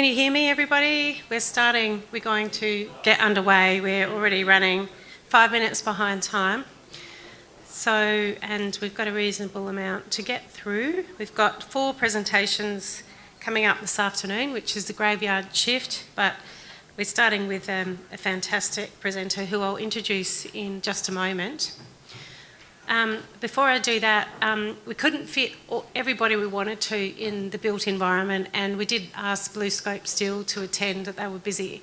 Can you hear me, everybody? We're going to get underway. We're already running 5 minutes behind time. And we've got a reasonable amount to get through. We've got 4 presentations coming up this afternoon, which is the graveyard shift, but we're starting with a fantastic presenter who I'll introduce in just a moment. Before I do that, we couldn't fit everybody we wanted to in the built environment, and we did ask BlueScope Steel to attend, but they were busy.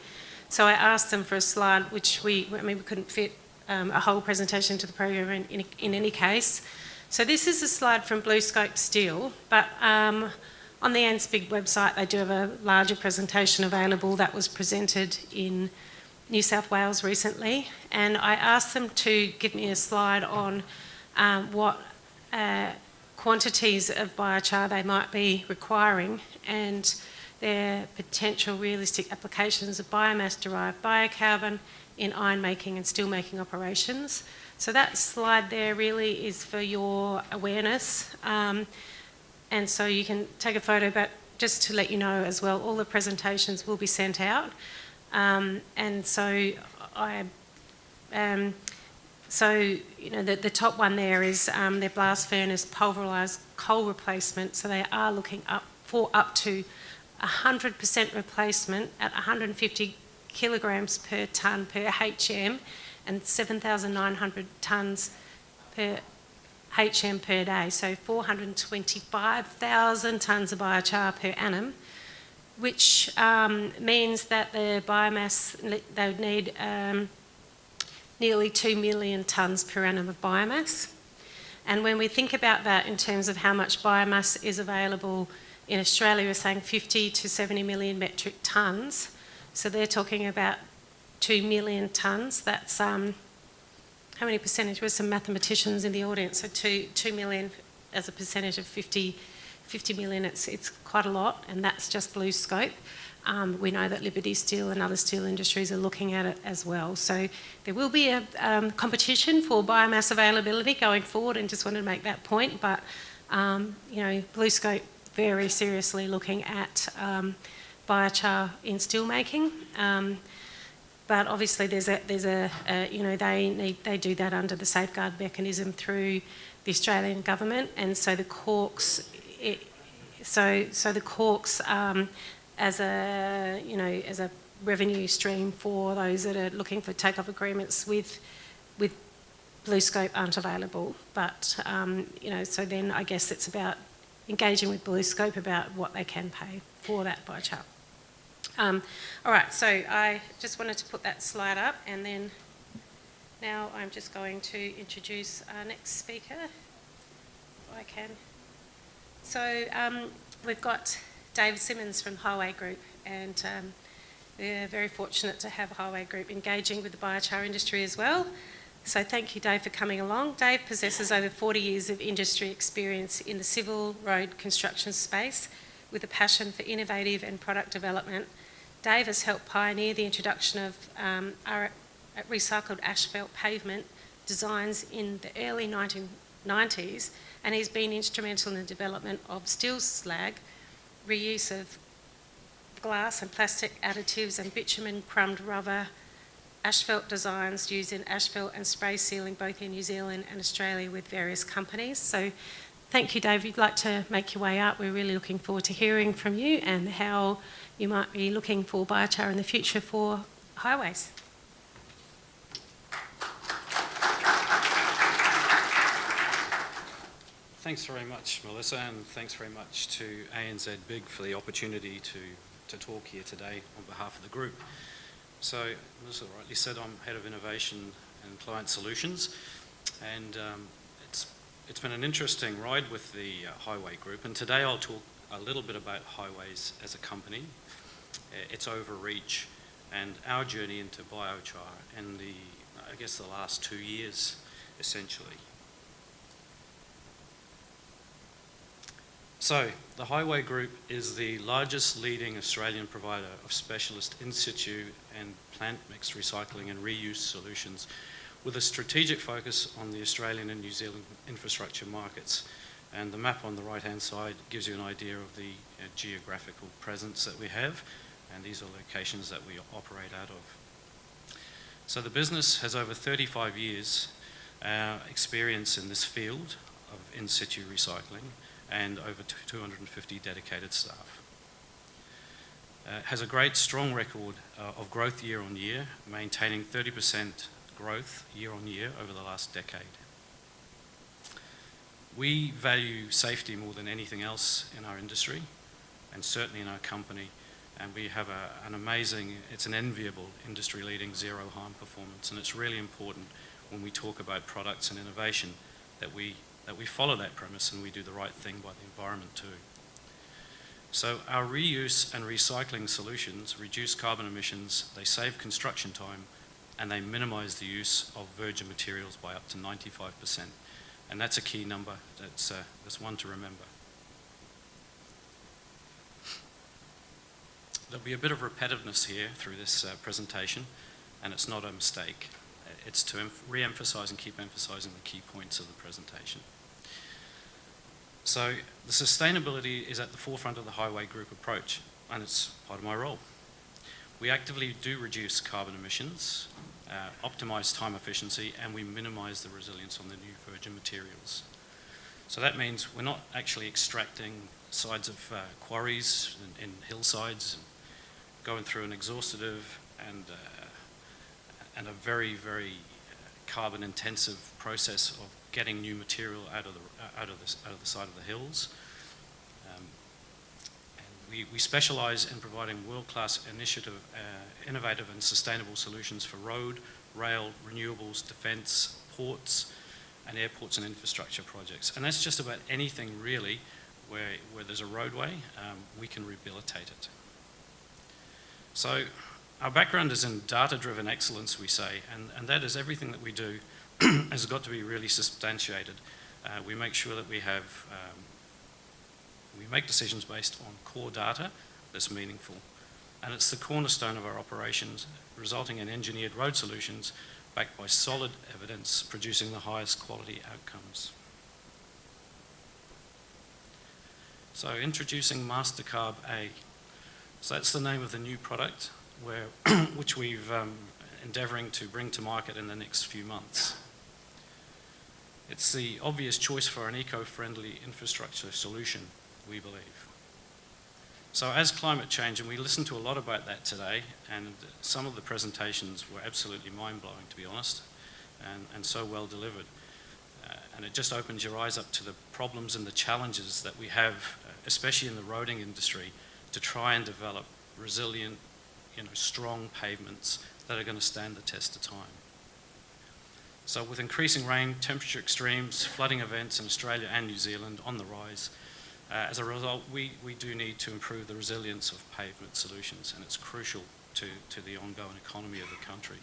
So I asked them for a slide, which we couldn't fit a whole presentation to the program in any case. So this is a slide from BlueScope Steel, but on the ANZBIG website they do have a larger presentation available that was presented in New South Wales recently, and I asked them to give me a slide on what quantities of biochar they might be requiring and their potential realistic applications of biomass-derived biocarbon in iron making and steel making operations. So that slide there really is for your awareness, and so you can take a photo, but just to let you know as well, all the presentations will be sent out, and so the top one there is their blast furnace pulverised coal replacement. So they are looking up to 100% replacement at 150 kilograms per tonne per HM and 7,900 tonnes per HM per day. So 425,000 tonnes of biochar per annum, which means that the biomass, they would need nearly 2 million tonnes per annum of biomass. And when we think about that in terms of how much biomass is available in Australia, we're saying 50 to 70 million metric tonnes. So they're talking about 2 million tonnes. That's, how many percentage? There's some mathematicians in the audience. So 2 million as a percentage of 50 million, it's quite a lot, and that's just BlueScope. We know that Liberty Steel and other steel industries are looking at it as well. So there will be a competition for biomass availability going forward, and just wanted to make that point. But BlueScope very seriously looking at biochar in steel making. But obviously they do that under the safeguard mechanism through the Australian government, and so the corks. As a revenue stream for those that are looking for take-off agreements with BlueScope aren't available. But so then I guess it's about engaging with BlueScope about what they can pay for that biochar. All right, so I just wanted to put that slide up, and then now I'm just going to introduce our next speaker, if I can. So we've got Dave Simmons from Highway Group, and we're very fortunate to have Highway Group engaging with the biochar industry as well. So thank you, Dave, for coming along. Dave possesses over 40 years of industry experience in the civil road construction space with a passion for innovative and product development. Dave has helped pioneer the introduction of recycled asphalt pavement designs in the early 1990s, and he's been instrumental in the development of steel slag, reuse of glass and plastic additives, and bitumen crumbed rubber asphalt designs used in asphalt and spray sealing both in New Zealand and Australia with various companies. So thank you, Dave. If you'd like to make your way up, we're really looking forward to hearing from you and how you might be looking for biochar in the future for highways. Thanks very much, Melissa, and thanks very much to ANZBIG for the opportunity to talk here today on behalf of the group. So, Melissa rightly said, I'm Head of Innovation and Client Solutions, and it's been an interesting ride with the Highway Group, and today I'll talk a little bit about Highways as a company, its overreach, and our journey into biochar in the last 2 years, essentially. So, the Highway Group is the largest leading Australian provider of specialist in situ and plant mixed recycling and reuse solutions, with a strategic focus on the Australian and New Zealand infrastructure markets. And the map on the right-hand side gives you an idea of the geographical presence that we have and these are locations that we operate out of. So the business has over 35 years experience in this field of in situ recycling and over 250 dedicated staff. Has a great strong record of growth year on year, maintaining 30% growth year on year over the last decade. We value safety more than anything else in our industry, and certainly in our company, and we have an amazing, it's an enviable industry-leading zero harm performance, and it's really important when we talk about products and innovation that we follow that premise and we do the right thing by the environment too. So our reuse and recycling solutions reduce carbon emissions, they save construction time, and they minimise the use of virgin materials by up to 95%. And that's a key number, that's one to remember. There'll be a bit of repetitiveness here through this presentation, and it's not a mistake. It's to re-emphasise and keep emphasising the key points of the presentation. So the sustainability is at the forefront of the Highway Group approach, and it's part of my role. We actively do reduce carbon emissions, optimise time efficiency, and we minimise the resilience on the new virgin materials. So that means we're not actually extracting sides of quarries in hillsides, and going through an exhaustive and a very, very carbon intensive process of getting new material out of the side of the hills. And we specialise in providing world-class innovative and sustainable solutions for road, rail, renewables, defence, ports, and airports and infrastructure projects. And that's just about anything really where there's a roadway, we can rehabilitate it. So our background is in data-driven excellence, we say, and that is everything that we do has got to be really substantiated. We make sure that we make decisions based on core data that's meaningful. And it's the cornerstone of our operations, resulting in engineered road solutions backed by solid evidence, producing the highest quality outcomes. So introducing MasterCarb A. So that's the name of the new product which we've endeavouring to bring to market in the next few months. It's the obvious choice for an eco-friendly infrastructure solution, we believe. So as climate change, and we listened to a lot about that today, and some of the presentations were absolutely mind-blowing, to be honest, and so well delivered. And it just opens your eyes up to the problems and the challenges that we have, especially in the roading industry, to try and develop resilient, strong pavements that are going to stand the test of time. So with increasing rain, temperature extremes, flooding events in Australia and New Zealand on the rise, as a result, we do need to improve the resilience of pavement solutions, and it's crucial to the ongoing economy of the country.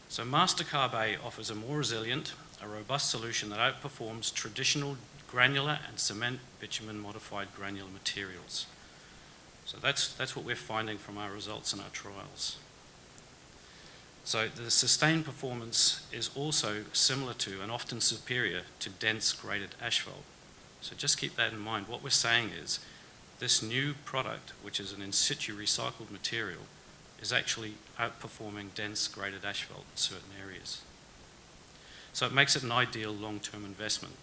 So MasterCarb A offers a more resilient, a robust solution that outperforms traditional granular and cement bitumen modified granular materials. So that's what we're finding from our results in our trials. So the sustained performance is also similar to and often superior to dense graded asphalt. So just keep that in mind. What we're saying is this new product, which is an in situ recycled material, is actually outperforming dense graded asphalt in certain areas. So it makes it an ideal long-term investment.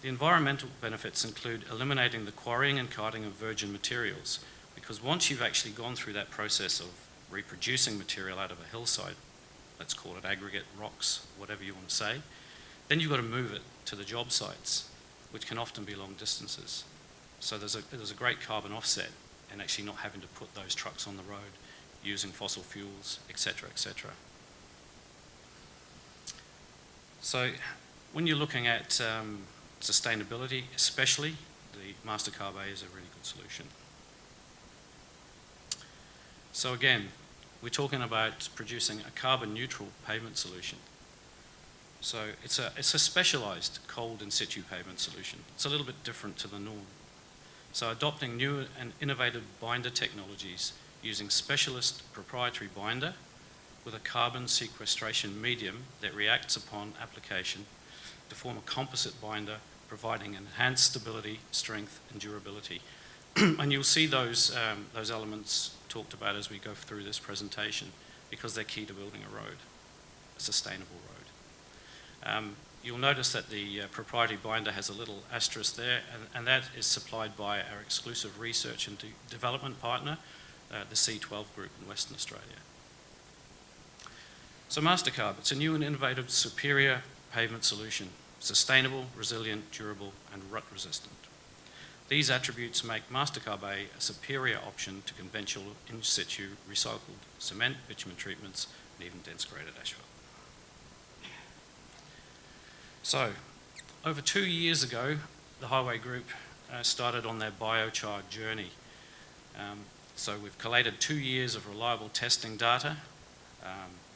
The environmental benefits include eliminating the quarrying and carting of virgin materials, because once you've actually gone through that process of reproducing material out of a hillside, let's call it aggregate, rocks, whatever you want to say, then you've got to move it to the job sites, which can often be long distances. So there's a great carbon offset in actually not having to put those trucks on the road using fossil fuels, etc., etc. So when you're looking at sustainability, especially, the MasterCarb A is a really good solution. So again, we're talking about producing a carbon neutral pavement solution. So it's a specialised cold in situ pavement solution. It's a little bit different to the norm. So adopting new and innovative binder technologies using specialist proprietary binder with a carbon sequestration medium that reacts upon application to form a composite binder providing enhanced stability, strength and durability. And you'll see those elements talked about as we go through this presentation, because they're key to building a road, a sustainable road. You'll notice that the proprietary binder has a little asterisk there, and that is supplied by our exclusive research and development partner, the C12 Group in Western Australia. So Mastercarb, it's a new and innovative superior pavement solution, sustainable, resilient, durable and rut resistant. These attributes make Mastercarb A superior option to conventional in situ recycled cement, bitumen treatments and even dense graded asphalt. So, over 2 years ago, the Highway Group started on their biochar journey. So we've collated 2 years of reliable testing data,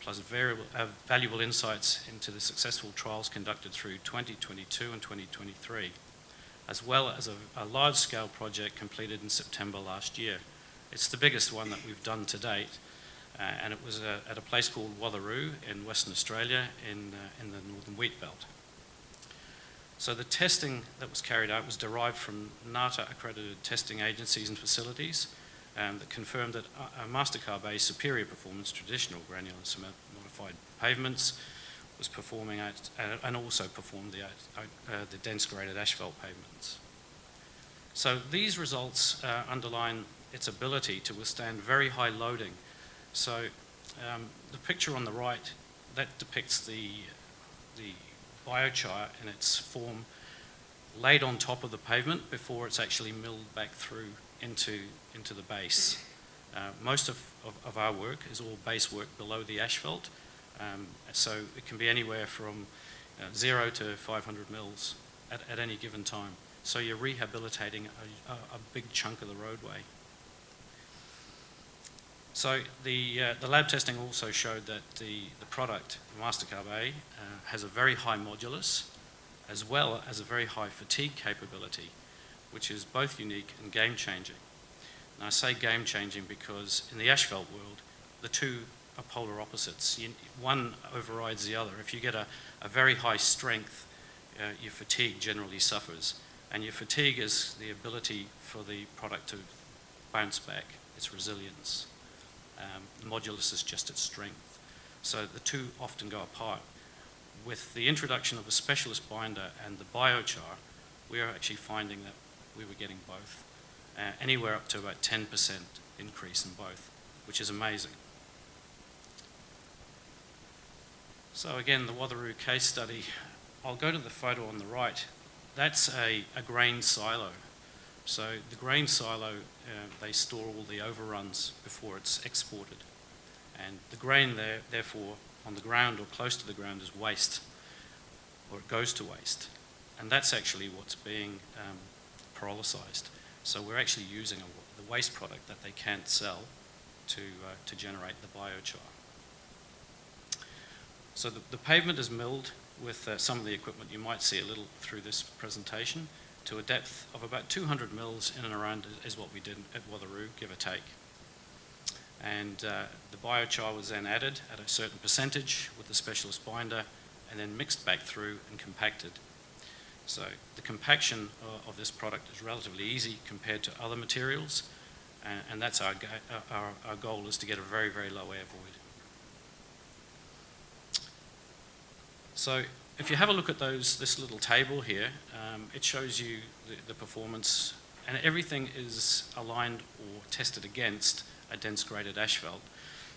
plus valuable insights into the successful trials conducted through 2022 and 2023, as well as a large-scale project completed in September last year. It's the biggest one that we've done to date, and it was at a place called Watheroo in Western Australia in the Northern Wheat Belt. So the testing that was carried out was derived from NATA-accredited testing agencies and facilities that confirmed that Mastercarb A's superior performance, traditional granular cement modified pavements, was performing at, and also performed the dense graded asphalt pavements. So these results underline its ability to withstand very high loading. So the picture on the right, that depicts the biochar in its form laid on top of the pavement before it's actually milled back through into the base. Most of our work is all base work below the asphalt, so it can be anywhere from 0 to 500 mils at any given time. So you're rehabilitating a big chunk of the roadway. So the lab testing also showed that the product, Mastercarb A, has a very high modulus, as well as a very high fatigue capability, which is both unique and game-changing. And I say game-changing because in the asphalt world, the two are polar opposites. One overrides the other. If you get a very high strength, your fatigue generally suffers. And your fatigue is the ability for the product to bounce back, its resilience. The modulus is just its strength. So the two often go apart. With the introduction of a specialist binder and the biochar, we are actually finding that we were getting both, anywhere up to about 10% increase in both, which is amazing. So again, the Watheroo case study, I'll go to the photo on the right. That's a grain silo. So the grain silo, they store all the overruns before it's exported. And the grain there, therefore, on the ground or close to the ground is waste, or it goes to waste. And that's actually what's being pyrolyzed. So we're actually using the waste product that they can't sell to generate the biochar. So the pavement is milled with some of the equipment you might see a little through this presentation to a depth of about 200 mils in and around is what we did at Watheroo, give or take. And the biochar was then added at a certain percentage with the specialist binder and then mixed back through and compacted. So the compaction of this product is relatively easy compared to other materials, and that's our goal, is to get a very, very low air void. So if you have a look at this little table here, it shows you the performance, and everything is aligned or tested against a dense graded asphalt.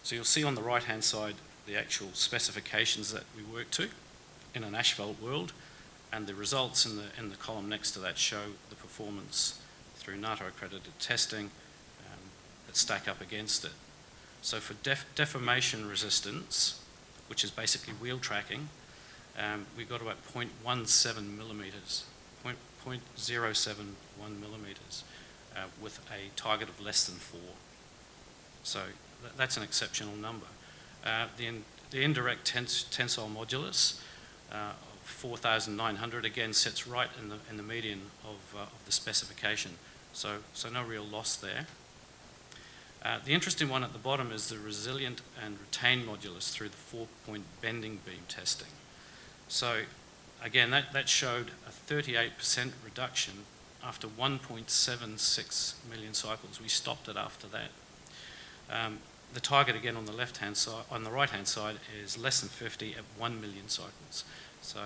So you'll see on the right hand side the actual specifications that we work to in an asphalt world, and the results in the column next to that show the performance through NATA accredited testing that stack up against it. So for deformation resistance, which is basically wheel tracking, we got about 0.17 millimetres, 0.071 millimetres, with a target of less than 4. So that's an exceptional number. The indirect tensile modulus of 4,900 again sits right in the median of the specification. So no real loss there. The interesting one at the bottom is the resilient and retained modulus through the 4-point bending beam testing. So again, that showed a 38% reduction after 1.76 million cycles. We stopped it after that. The target again on the left-hand side, on the right-hand side, is less than 50 at 1 million cycles. So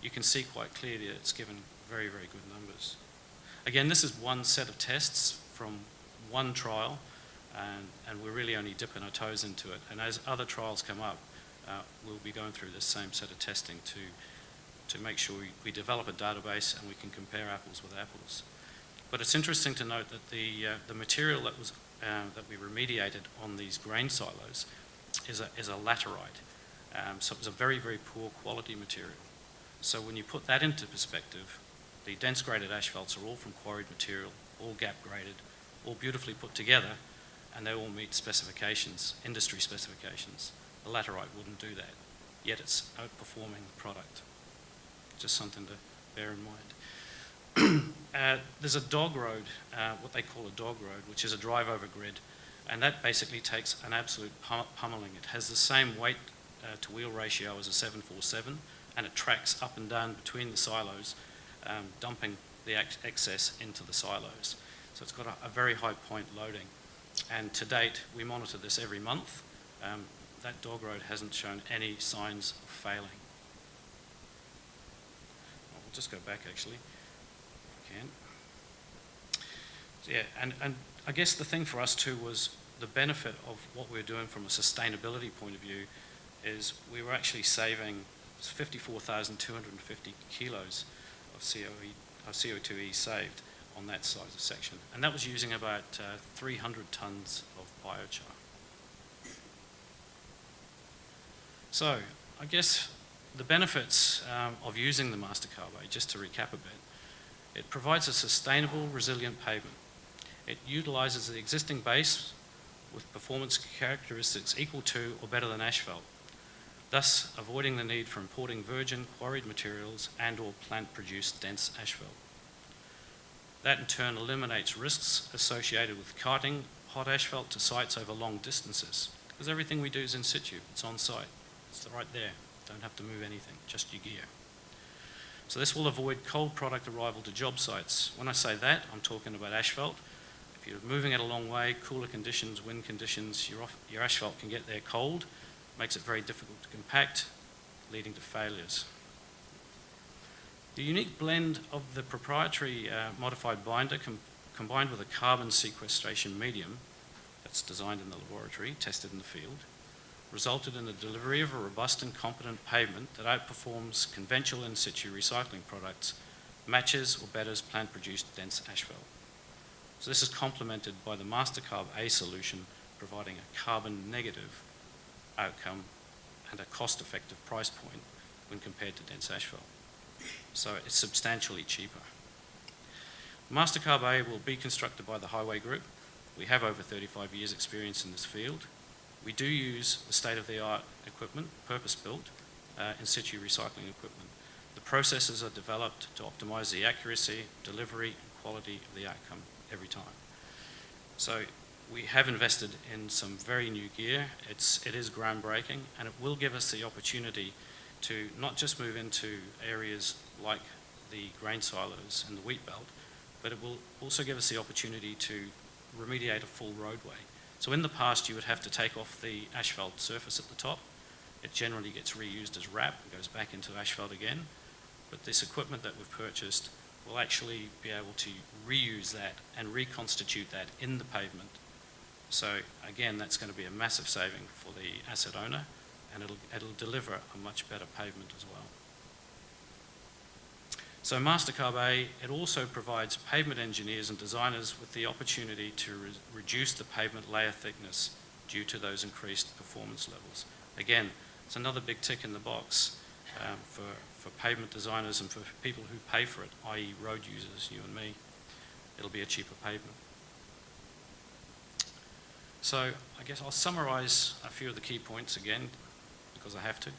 you can see quite clearly that it's given very, very good numbers. Again, this is one set of tests from one trial, and we're really only dipping our toes into it. And as other trials come up, we'll be going through this same set of testing to make sure we develop a database and we can compare apples with apples. But it's interesting to note that the material that we remediated on these grain silos is a laterite. So it was a very, very poor quality material. So when you put that into perspective, the dense graded asphalts are all from quarried material, all gap graded, all beautifully put together, and they all meet specifications, industry specifications. The laterite wouldn't do that, yet it's outperforming the product. Just something to bear in mind. There's a dog road, what they call a dog road, which is a drive-over grid, and that basically takes an absolute pummeling. It has the same weight to wheel ratio as a 747, and it tracks up and down between the silos, dumping the excess into the silos. So it's got a very high point loading. And to date, we monitor this every month. That dog road hasn't shown any signs of failing. We'll just go back actually, if I can. So yeah, and I guess the thing for us too was the benefit of what we're doing from a sustainability point of view is we were actually saving 54,250 kilos of CO2e saved on that size of section. And that was using about 300 tonnes of biochar. So I guess the benefits of using the Mastercarb, just to recap a bit, it provides a sustainable, resilient pavement. It utilises the existing base with performance characteristics equal to or better than asphalt, thus avoiding the need for importing virgin quarried materials and or plant-produced dense asphalt. That in turn eliminates risks associated with carting hot asphalt to sites over long distances, because everything we do is in situ, it's on site, it's right there, don't have to move anything, just your gear. So this will avoid cold product arrival to job sites. When I say that, I'm talking about asphalt. If you're moving it a long way, cooler conditions, wind conditions, your asphalt can get there cold, makes it very difficult to compact, leading to failures. The unique blend of the proprietary modified binder combined with a carbon sequestration medium that's designed in the laboratory, tested in the field, resulted in the delivery of a robust and competent pavement that outperforms conventional in situ recycling products, matches or betters plant-produced dense asphalt. So this is complemented by the Mastercarb A solution, providing a carbon negative outcome and a cost-effective price point when compared to dense asphalt. So it's substantially cheaper. Mastercarb A will be constructed by the Highway Group. We have over 35 years experience in this field. We do use the state-of-the-art equipment, purpose-built, in situ recycling equipment. The processes are developed to optimise the accuracy, delivery and quality of the outcome every time. So we have invested in some very new gear. It is groundbreaking, and it will give us the opportunity to not just move into areas like the grain silos and the wheat belt, but it will also give us the opportunity to remediate a full roadway. So in the past, you would have to take off the asphalt surface at the top. It generally gets reused as wrap and goes back into asphalt again. But this equipment that we've purchased will actually be able to reuse that and reconstitute that in the pavement. So again, that's going to be a massive saving for the asset owner, and it'll deliver a much better pavement as well. So Mastercarb A, it also provides pavement engineers and designers with the opportunity to reduce the pavement layer thickness due to those increased performance levels. Again, it's another big tick in the box for pavement designers and for people who pay for it, i.e. road users, you and me. It'll be a cheaper pavement. So I guess I'll summarise a few of the key points again, because I have to.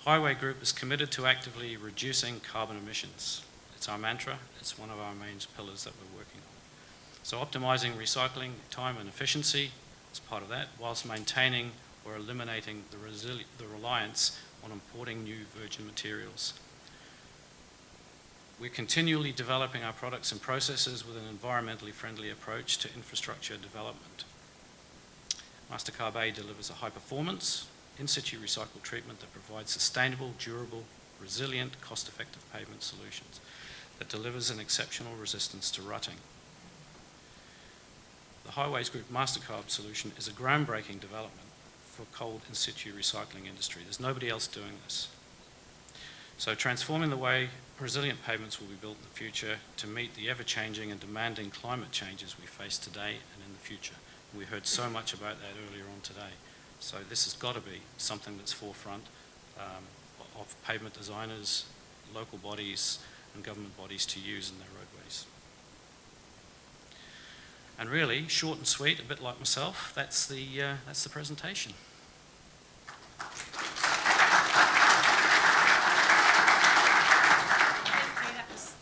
Highway Group is committed to actively reducing carbon emissions. It's our mantra, it's one of our main pillars that we're working on. So optimising recycling time and efficiency is part of that, whilst maintaining or eliminating the reliance on importing new virgin materials. We're continually developing our products and processes with an environmentally friendly approach to infrastructure development. Mastercard A delivers a high-performance, in-situ recycled treatment that provides sustainable, durable, resilient, cost-effective pavement solutions that delivers an exceptional resistance to rutting. The Highways Group Mastercard solution is a groundbreaking development for cold in-situ recycling industry. There's nobody else doing this. So transforming the way resilient pavements will be built in the future to meet the ever-changing and demanding climate changes we face today and in the future. We heard so much about that earlier on today. So this has got to be something that's forefront of pavement designers, local bodies and government bodies to use in their roadways. And really, short and sweet, a bit like myself, that's the presentation.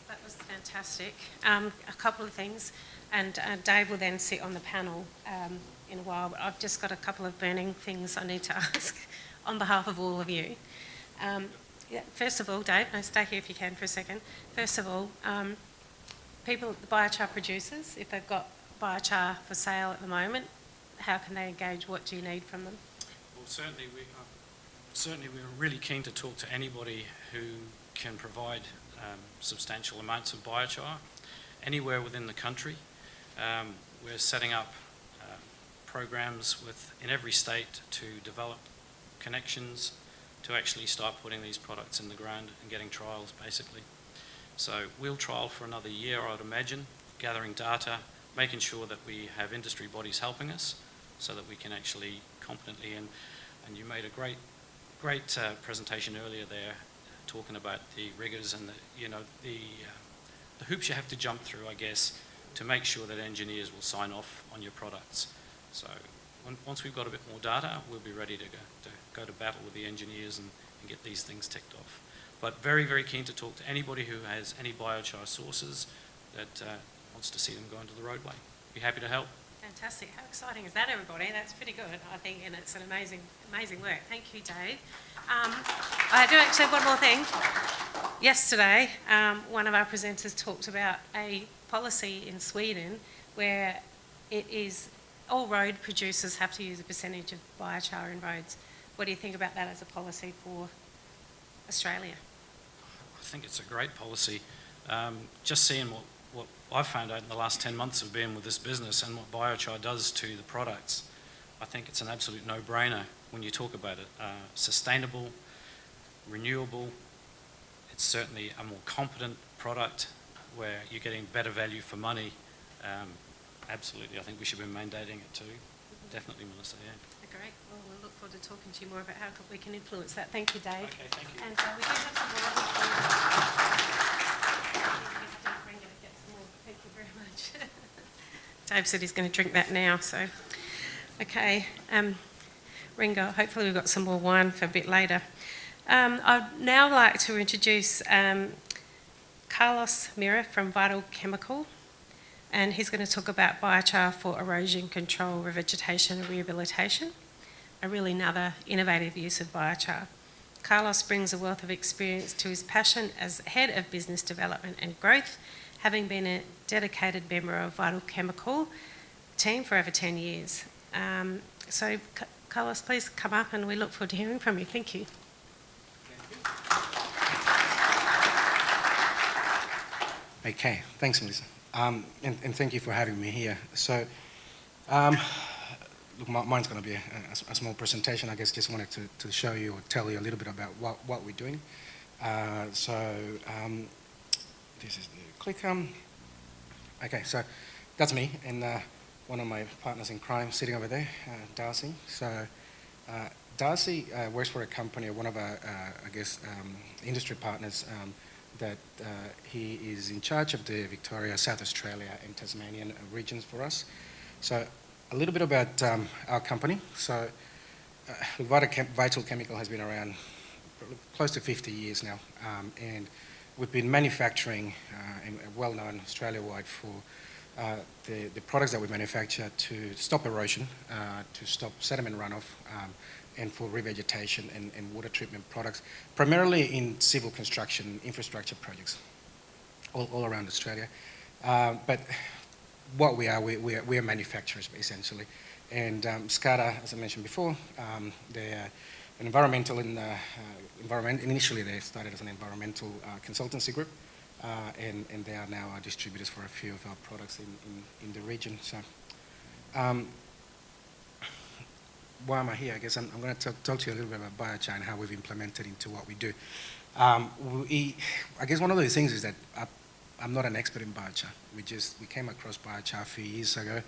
That was fantastic. A couple of things, and Dave will then sit on the panel in a while, but I've just got a couple of burning things I need to ask on behalf of all of you. First of all, Dave, no, stay here if you can for a second. First of all, people, the biochar producers, if they've got biochar for sale at the moment, how can they engage? What do you need from them? Well, certainly we're really keen to talk to anybody who can provide substantial amounts of biochar anywhere within the country. We're setting up programs in every state to develop connections to actually start putting these products in the ground and getting trials, basically. So we'll trial for another year, I'd imagine, gathering data, making sure that we have industry bodies helping us so that we can actually competently, and you made a great presentation earlier there talking about the rigours and the hoops you have to jump through, I guess, to make sure that engineers will sign off on your products. So once we've got a bit more data, we'll be ready to go to battle with the engineers and get these things ticked off. But very, very keen to talk to anybody who has any biochar sources that wants to see them go into the roadway. Be happy to help. Fantastic. How exciting is that, everybody? That's pretty good, I think, and it's an amazing work. Thank you, Dave. I do actually have one more thing. Yesterday, one of our presenters talked about a policy in Sweden where it is all road producers have to use a percentage of biochar in roads. What do you think about that as a policy for Australia? I think it's a great policy. Just seeing what I've found out in the last 10 months of being with this business and what biochar does to the products, I think it's an absolute no-brainer when you talk about it. Sustainable, renewable, it's certainly a more competent product where you're getting better value for money. Absolutely, I think we should be mandating it too. Definitely, Melissa, yeah. Great. Well, we'll look forward to talking to you more about how we can influence that. Thank you, Dave. Okay, thank you. And we do have some more. Thank you very much. Dave said he's going to drink that now, so. Okay. Ringo, hopefully we've got some more wine for a bit later. I'd now like to introduce Carlos Mira from Vital Chemical, and he's going to talk about biochar for erosion control, revegetation and rehabilitation, a really another innovative use of biochar. Carlos brings a wealth of experience to his passion as Head of Business Development and Growth, having been a dedicated member of Vital Chemical team for over 10 years. So Carlos, please come up and we look forward to hearing from you. Thank you. Okay, thanks, Melissa. And thank you for having me here. So, look, mine's going to be a small presentation. I guess just wanted to show you or tell you a little bit about what we're doing. This is the clicker. Okay, so that's me and one of my partners in crime sitting over there, Darcy. So Darcy works for a company, one of our, industry partners, that he is in charge of the Victoria, South Australia and Tasmanian regions for us. So a little bit about our company. So Vital Chemical has been around close to 50 years now, and we've been manufacturing and well known Australia-wide for the products that we manufacture to stop erosion, to stop sediment runoff, and for revegetation and water treatment products, primarily in civil construction infrastructure projects. all around Australia. But what we are manufacturers essentially. And SCADA, as I mentioned before, they're an environmental initially they started as an environmental consultancy group, and they are now our distributors for a few of our products in the region. So why am I here? I guess I'm going to talk to you a little bit about Biochar and how we've implemented into what we do. I guess one of those things is that I'm not an expert in biochar. We came across biochar a few years ago,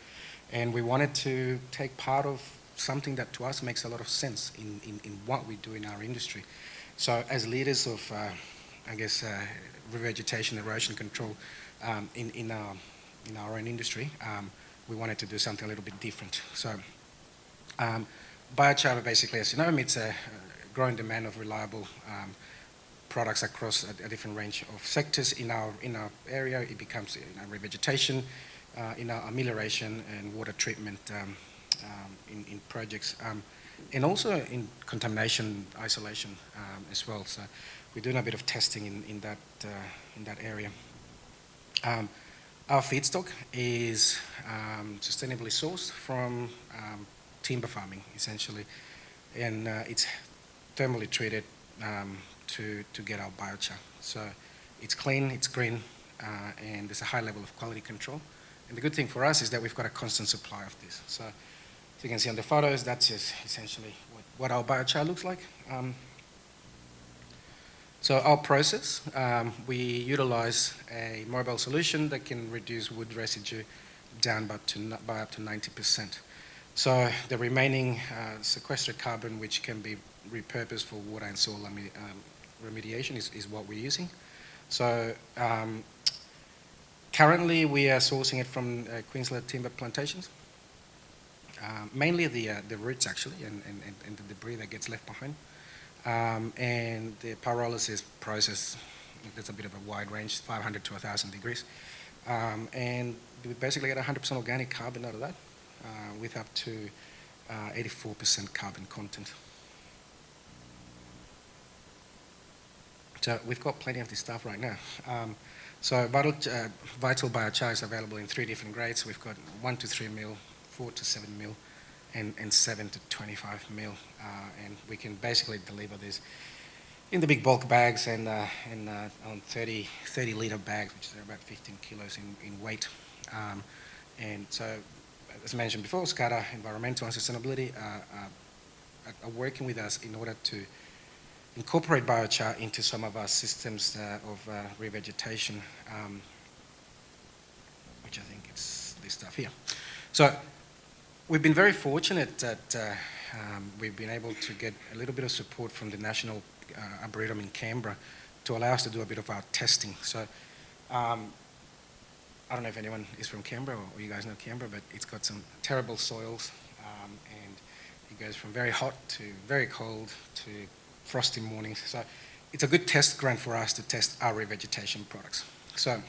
and we wanted to take part of something that to us makes a lot of sense in what we do in our industry. So as leaders of, I guess, revegetation, erosion control in our own industry, we wanted to do something a little bit different. So biochar basically, as you know, meets a growing demand of reliable products across a different range of sectors in our area. It becomes in our revegetation, in our amelioration and water treatment in projects, and also in contamination isolation as well. So we're doing a bit of testing in that area. Our feedstock is sustainably sourced from timber farming, essentially, and it's thermally treated to get our biochar. So it's clean, it's green, and there's a high level of quality control. And the good thing for us is that we've got a constant supply of this. So as you can see on the photos, that's just essentially what our biochar looks like. So our process, we utilize a mobile solution that can reduce wood residue down by up to 90%. So the remaining sequestered carbon, which can be repurposed for water and soil remediation, is what we're using. So currently we are sourcing it from Queensland timber plantations, mainly the roots actually, and the debris that gets left behind. And the pyrolysis process, there's a bit of a wide range, 500 to 1,000 degrees. And we basically get 100% organic carbon out of that, with up to 84% carbon content. So we've got plenty of this stuff right now. So Vital Biochar is available in 3 different grades. We've got 1 to 3 mil, 4 to 7 mil, and 7 to 25 mil. And we can basically deliver this in the big bulk bags and on 30 litre bags, which are about 15 kilos in weight. And so, as mentioned before, SCADA, Environmental and Sustainability, are working with us in order to incorporate biochar into some of our systems of revegetation, which I think it's this stuff here. So we've been very fortunate that we've been able to get a little bit of support from the National Arboretum in Canberra to allow us to do a bit of our testing. So I don't know if anyone is from Canberra or you guys know Canberra, but it's got some terrible soils, and it goes from very hot to very cold to frosty mornings. So it's a good test ground for us to test our revegetation products. So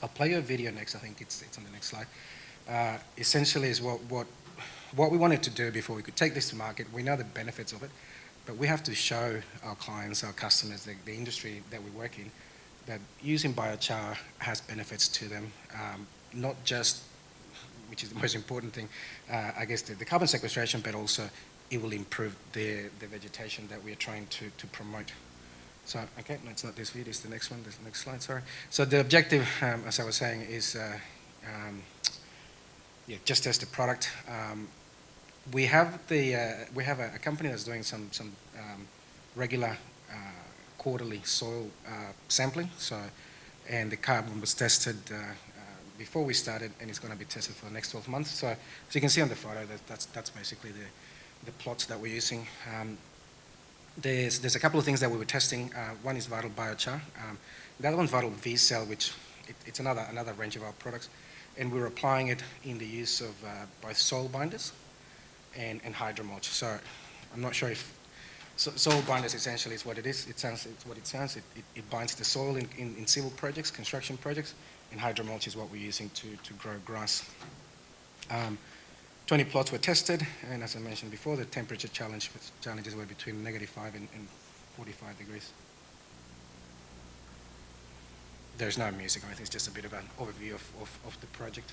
I'll play you a video next. I think it's on the next slide. Essentially is what we wanted to do before we could take this to market. We know the benefits of it, but we have to show our clients, our customers, the industry that we work in, that using biochar has benefits to them, not just, which is the most important thing, I guess the carbon sequestration, but also it will improve the vegetation that we are trying to promote. So, okay, no, it's not this video, it's the next one, the next slide, sorry. So the objective, as I was saying, is just test the product. We have a company that's doing some regular quarterly soil sampling. So, and the carbon was tested before we started, and it's going to be tested for the next 12 months. So, as you can see on the photo, that's basically the plots that we're using. There's a couple of things that we were testing. One is Vital Biochar. The other one's Vital V-Cell, which it's another range of our products. And we're applying it in the use of both soil binders and hydromulch. So I'm not sure if soil binders essentially is what it is. It's what it sounds. It binds the soil in civil projects, construction projects, and hydromulch is what we're using to grow grass. 20 plots were tested, and as I mentioned before, the temperature challenges were between -5 and 45 degrees. there's no music or anything, it's just a bit of an overview of the project.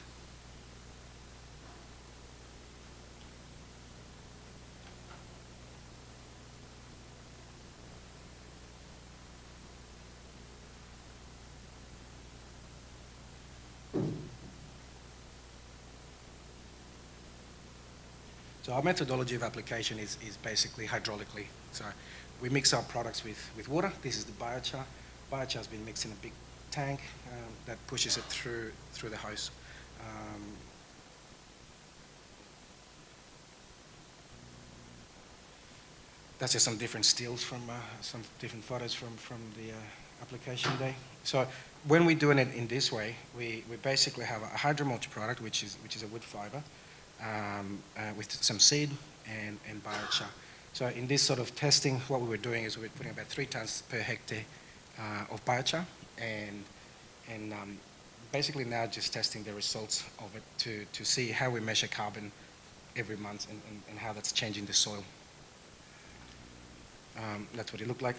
So our methodology of application is basically hydraulically. So we mix our products with water. This is the biochar. Biochar has been mixed in a big tank that pushes it through the hose. That's just some different stills from some different photos from the application day. So when we're doing it in this way, we basically have a hydromulch product, which is a wood fiber, with some seed and biochar. So in this sort of testing, what we were doing is we were putting about 3 tons per hectare of biochar, and basically now just testing the results of it to see how we measure carbon every month and how that's changing the soil. That's what it looked like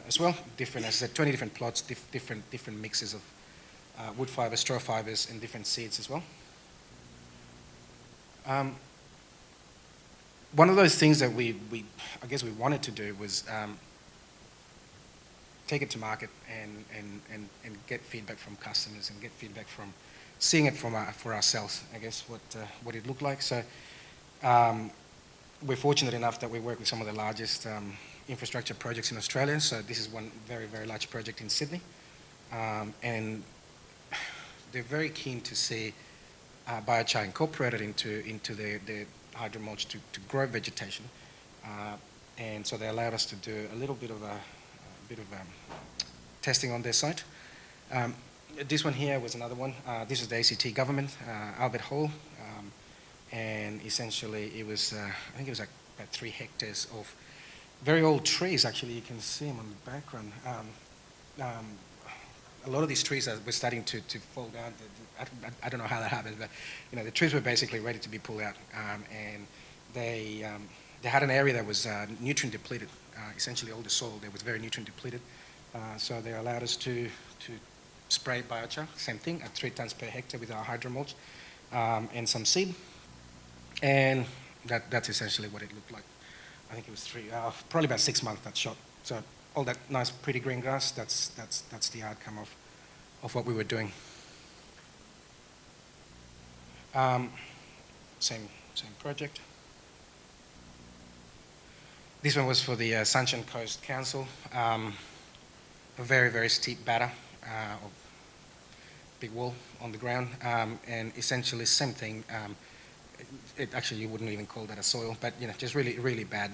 as well. Different, as I said, 20 different plots, different mixes of wood fibers, straw fibers, and different seeds as well. One of those things that I guess we wanted to do was take it to market and get feedback from customers and get feedback from seeing it for ourselves, I guess, what it looked like. So we're fortunate enough that we work with some of the largest infrastructure projects in Australia. So this is one very, very large project in Sydney. And they're very keen to see biochar incorporated into the hydromulch to grow vegetation. And so they allowed us to do a little bit of testing on their site. This one here was another one. This is the ACT government, Albert Hall. And essentially it was, I think it was like about 3 hectares of very old trees. Actually, you can see them on the background. A lot of these trees were starting to fall down. I don't know how that happened, but the trees were basically ready to be pulled out, and they had an area that was nutrient depleted. Essentially, all the soil there was very nutrient depleted. So they allowed us to spray biochar, same thing, at 3 tons per hectare with our hydromulch and some seed, and that's essentially what it looked like. I think it was probably about 6 months that shot. So all that nice, pretty green grass, that's the outcome of what we were doing. Same project. This one was for the Sunshine Coast Council. A very, very steep batter, of big wall on the ground, and essentially same thing. Actually, you wouldn't even call that a soil, but just really, really bad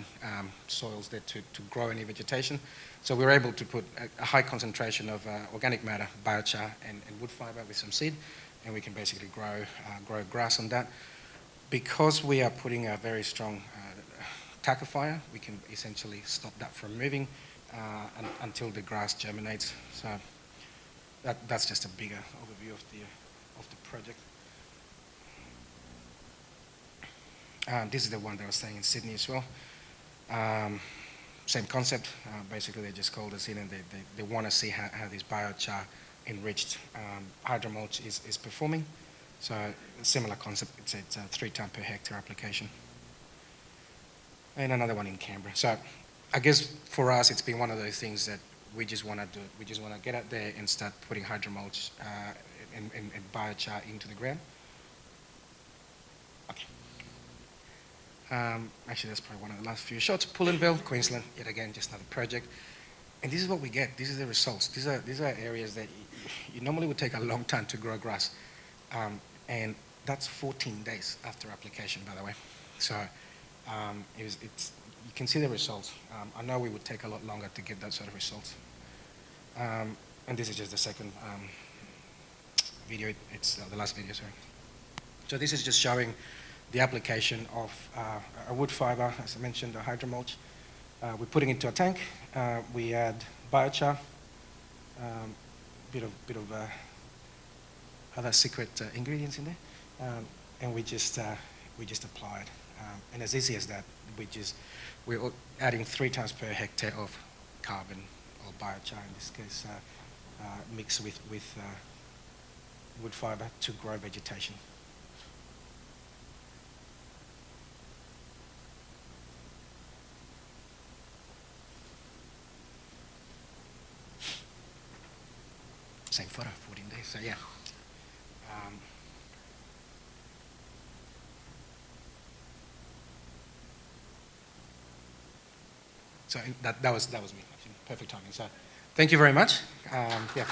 soils there to grow any vegetation. So we were able to put a high concentration of organic matter, biochar, and wood fiber with some seed, and we can basically grow grass on that. Because we are putting a very strong tackifier, we can essentially stop that from moving until the grass germinates. So that's just a bigger overview of the project. This is the one that I was saying in Sydney as well. Same concept. Basically, they just called us in and they want to see how this biochar enriched hydromulch is performing. So similar concept. It's a 3 ton per hectare application. And another one in Canberra. So I guess for us, it's been one of those things that we just want to do. We just want to get out there and start putting hydromulch and biochar into the ground. Okay. Actually, that's probably one of the last few shots. Pullenville, Queensland, yet again, just another project. And this is what we get. These are the results. These are areas that you normally would take a long time to grow grass. And that's 14 days after application, by the way. So you can see the results. I know we would take a lot longer to get that sort of results. And this is just the second video. It's the last video, sorry. So this is just showing the application of a wood fiber, as I mentioned, a hydromulch. We're putting it into a tank. We add biochar, bit of other secret ingredients in there, and we just apply it. And as easy as that, we're adding 3 tons per hectare of carbon or biochar in this case mixed with wood fibre to grow vegetation. Same photo, 14 days, so yeah. So that was me, actually. Perfect timing. So thank you very much. Yeah.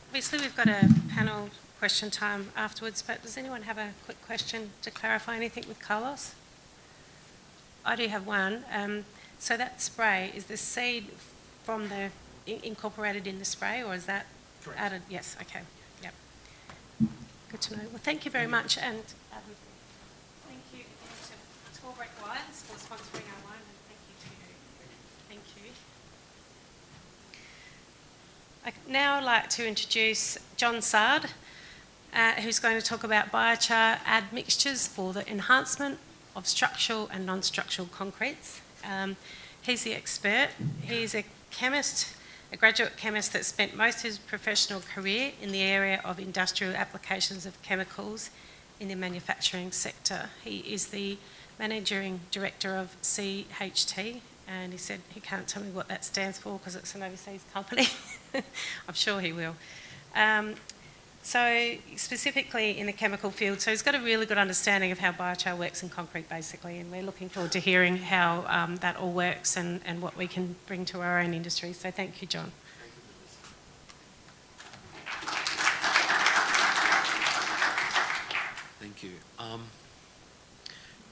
Obviously, we've got a panel question time afterwards, but does anyone have a quick question to clarify anything with Carlos? I do have one. So that spray, is the seed from the incorporated in the spray, or is that added? Yes. Okay. Yep. Good to know. Well, thank you very much, and thank you to Tall Brick Wines for sponsoring our wine, and thank you to you. Thank you. I'd now like to introduce John Sard, who's going to talk about biochar admixtures for the enhancement of structural and non-structural concretes. He's the expert. He's a chemist, a graduate chemist that spent most of his professional career in the area of industrial applications of chemicals in the manufacturing sector. He is the managing director of CHT, and he said he can't tell me what that stands for because it's an overseas company. I'm sure he will. So specifically in the chemical field, so he's got a really good understanding of how biochar works in concrete basically, and we're looking forward to hearing how that all works and what we can bring to our own industry. So thank you, John. Thank you.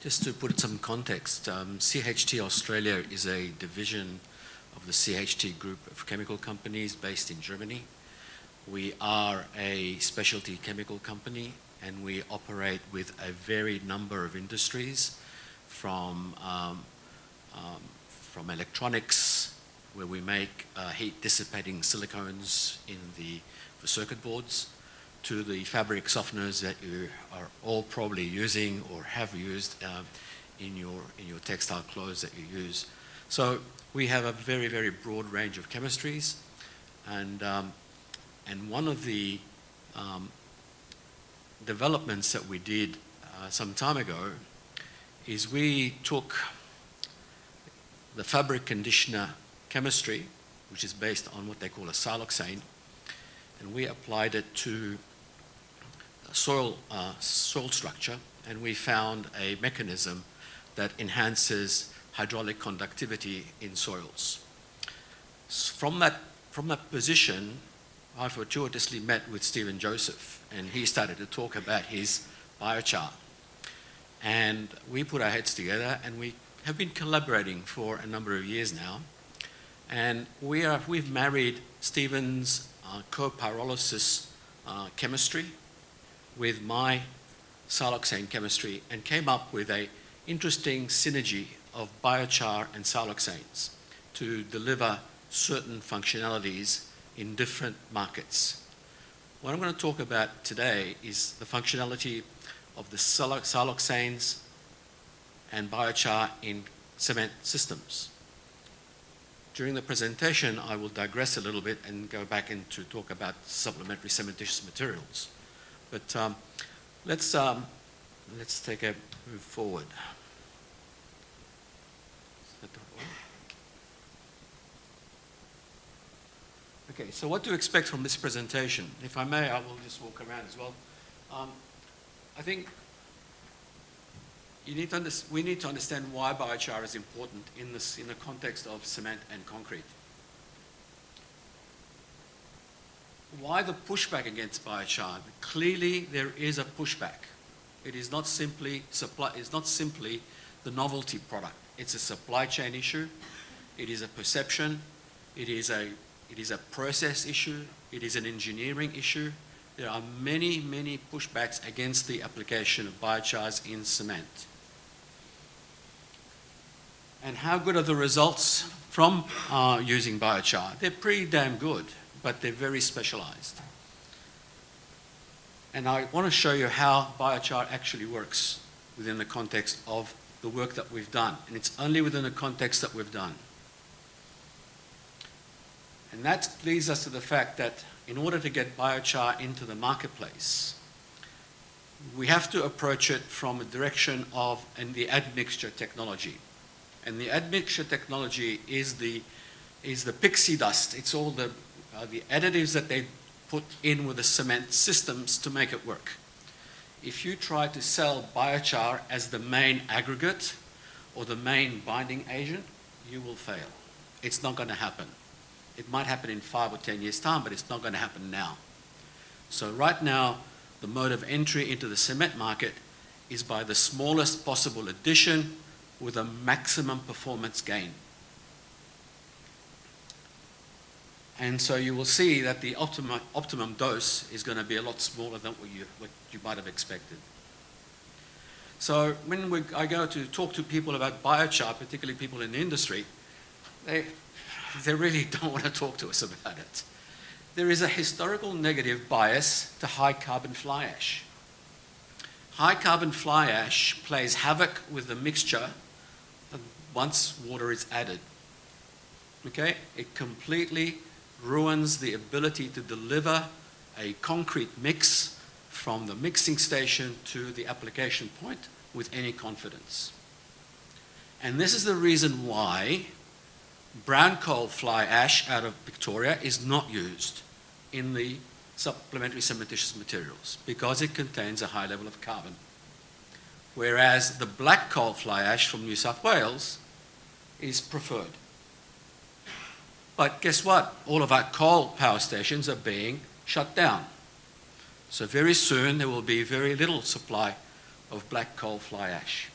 Just to put some context, CHT Australia is a division of the CHT group of chemical companies based in Germany. We are a specialty chemical company, and we operate with a varied number of industries, from electronics, where we make heat dissipating silicones for circuit boards, to the fabric softeners that you are all probably using or have used in your textile clothes that you use. So we have a very, very broad range of chemistries, and one of the developments that we did some time ago is we took the fabric conditioner chemistry, which is based on what they call a siloxane, and we applied it to soil structure, and we found a mechanism that enhances hydraulic conductivity in soils. From that position, I fortuitously met with Stephen Joseph, and he started to talk about his biochar. And we put our heads together, and we have been collaborating for a number of years now. And we've married Stephen's copyrolysis chemistry with my siloxane chemistry, and came up with an interesting synergy of biochar and siloxanes to deliver certain functionalities in different markets. What I'm going to talk about today is the functionality of the siloxanes and biochar in cement systems. During the presentation, I will digress a little bit and go back into talk about supplementary cementitious materials. But let's take a move forward. Okay, so what to expect from this presentation? If I may, I will just walk around as well. I think we need to understand why biochar is important in the context of cement and concrete. Why the pushback against biochar? Clearly, there is a pushback. It is not simply the novelty product. It's a supply chain issue. It is a perception. It is a process issue. It is an engineering issue. There are many, many pushbacks against the application of biochars in cement. And how good are the results from using biochar? They're pretty damn good, but they're very specialized. And I want to show you how biochar actually works within the context of the work that we've done, and it's only within the context that we've done. And that leads us to the fact that in order to get biochar into the marketplace, we have to approach it from a direction of the admixture technology. And the admixture technology is the pixie dust. It's all the additives that they put in with the cement systems to make it work. If you try to sell biochar as the main aggregate or the main binding agent, you will fail. It's not going to happen. It might happen in 5 or 10 years' time, but it's not going to happen now. So right now, the mode of entry into the cement market is by the smallest possible addition with a maximum performance gain. And so you will see that the optimum dose is going to be a lot smaller than what you might have expected. So when I go to talk to people about biochar, particularly people in the industry, they really don't want to talk to us about it. There is a historical negative bias to high carbon fly ash. High carbon fly ash plays havoc with the mixture once water is added. Okay? It completely ruins the ability to deliver a concrete mix from the mixing station to the application point with any confidence. And this is the reason why brown coal fly ash out of Victoria is not used in the supplementary cementitious materials because it contains a high level of carbon. Whereas the black coal fly ash from New South Wales is preferred. But guess what? All of our coal power stations are being shut down. So very soon there will be very little supply of black coal fly ash.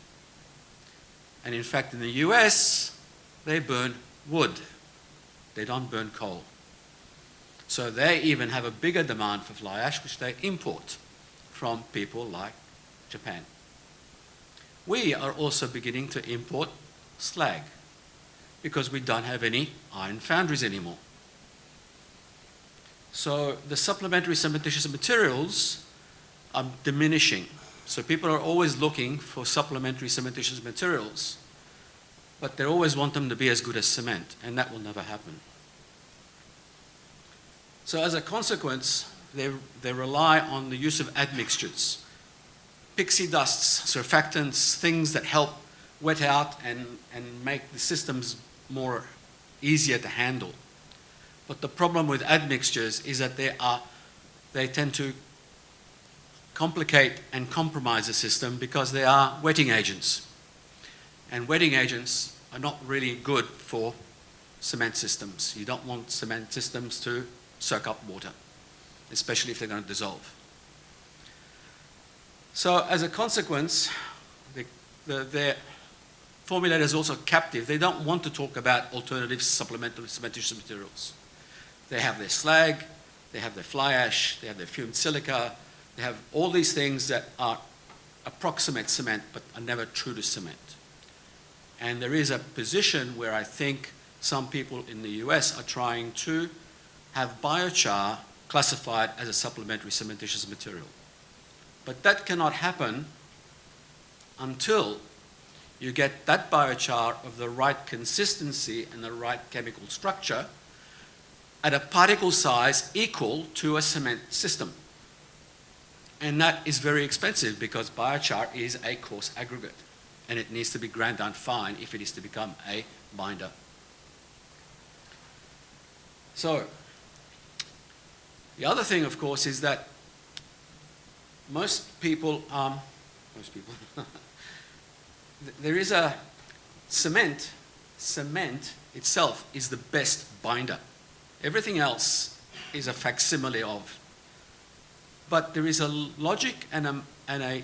And in fact, in the US, they burn wood. They don't burn coal. So they even have a bigger demand for fly ash, which they import from people like Japan. We are also beginning to import slag because we don't have any iron foundries anymore. So the supplementary cementitious materials are diminishing. So people are always looking for supplementary cementitious materials, but they always want them to be as good as cement, and that will never happen. So as a consequence, they rely on the use of admixtures. Pixie dusts, surfactants, things that help wet out and make the systems more easier to handle. But the problem with admixtures is that they tend to complicate and compromise the system because they are wetting agents. And wetting agents are not really good for cement systems. You don't want cement systems to soak up water, especially if they're going to dissolve. So as a consequence, their formulator is also captive. They don't want to talk about alternative supplementary cementitious materials. They have their slag, they have their fly ash, they have their fumed silica, they have all these things that are approximate cement but are never true to cement. And there is a position where I think some people in the US are trying to have biochar classified as a supplementary cementitious material. But that cannot happen until you get that biochar of the right consistency and the right chemical structure at a particle size equal to a cement system. And that is very expensive because biochar is a coarse aggregate and it needs to be ground down fine if it is to become a binder. So, the other thing, of course, is that most people, there is a cement itself is the best binder. Everything else is a facsimile of. But there is a logic and a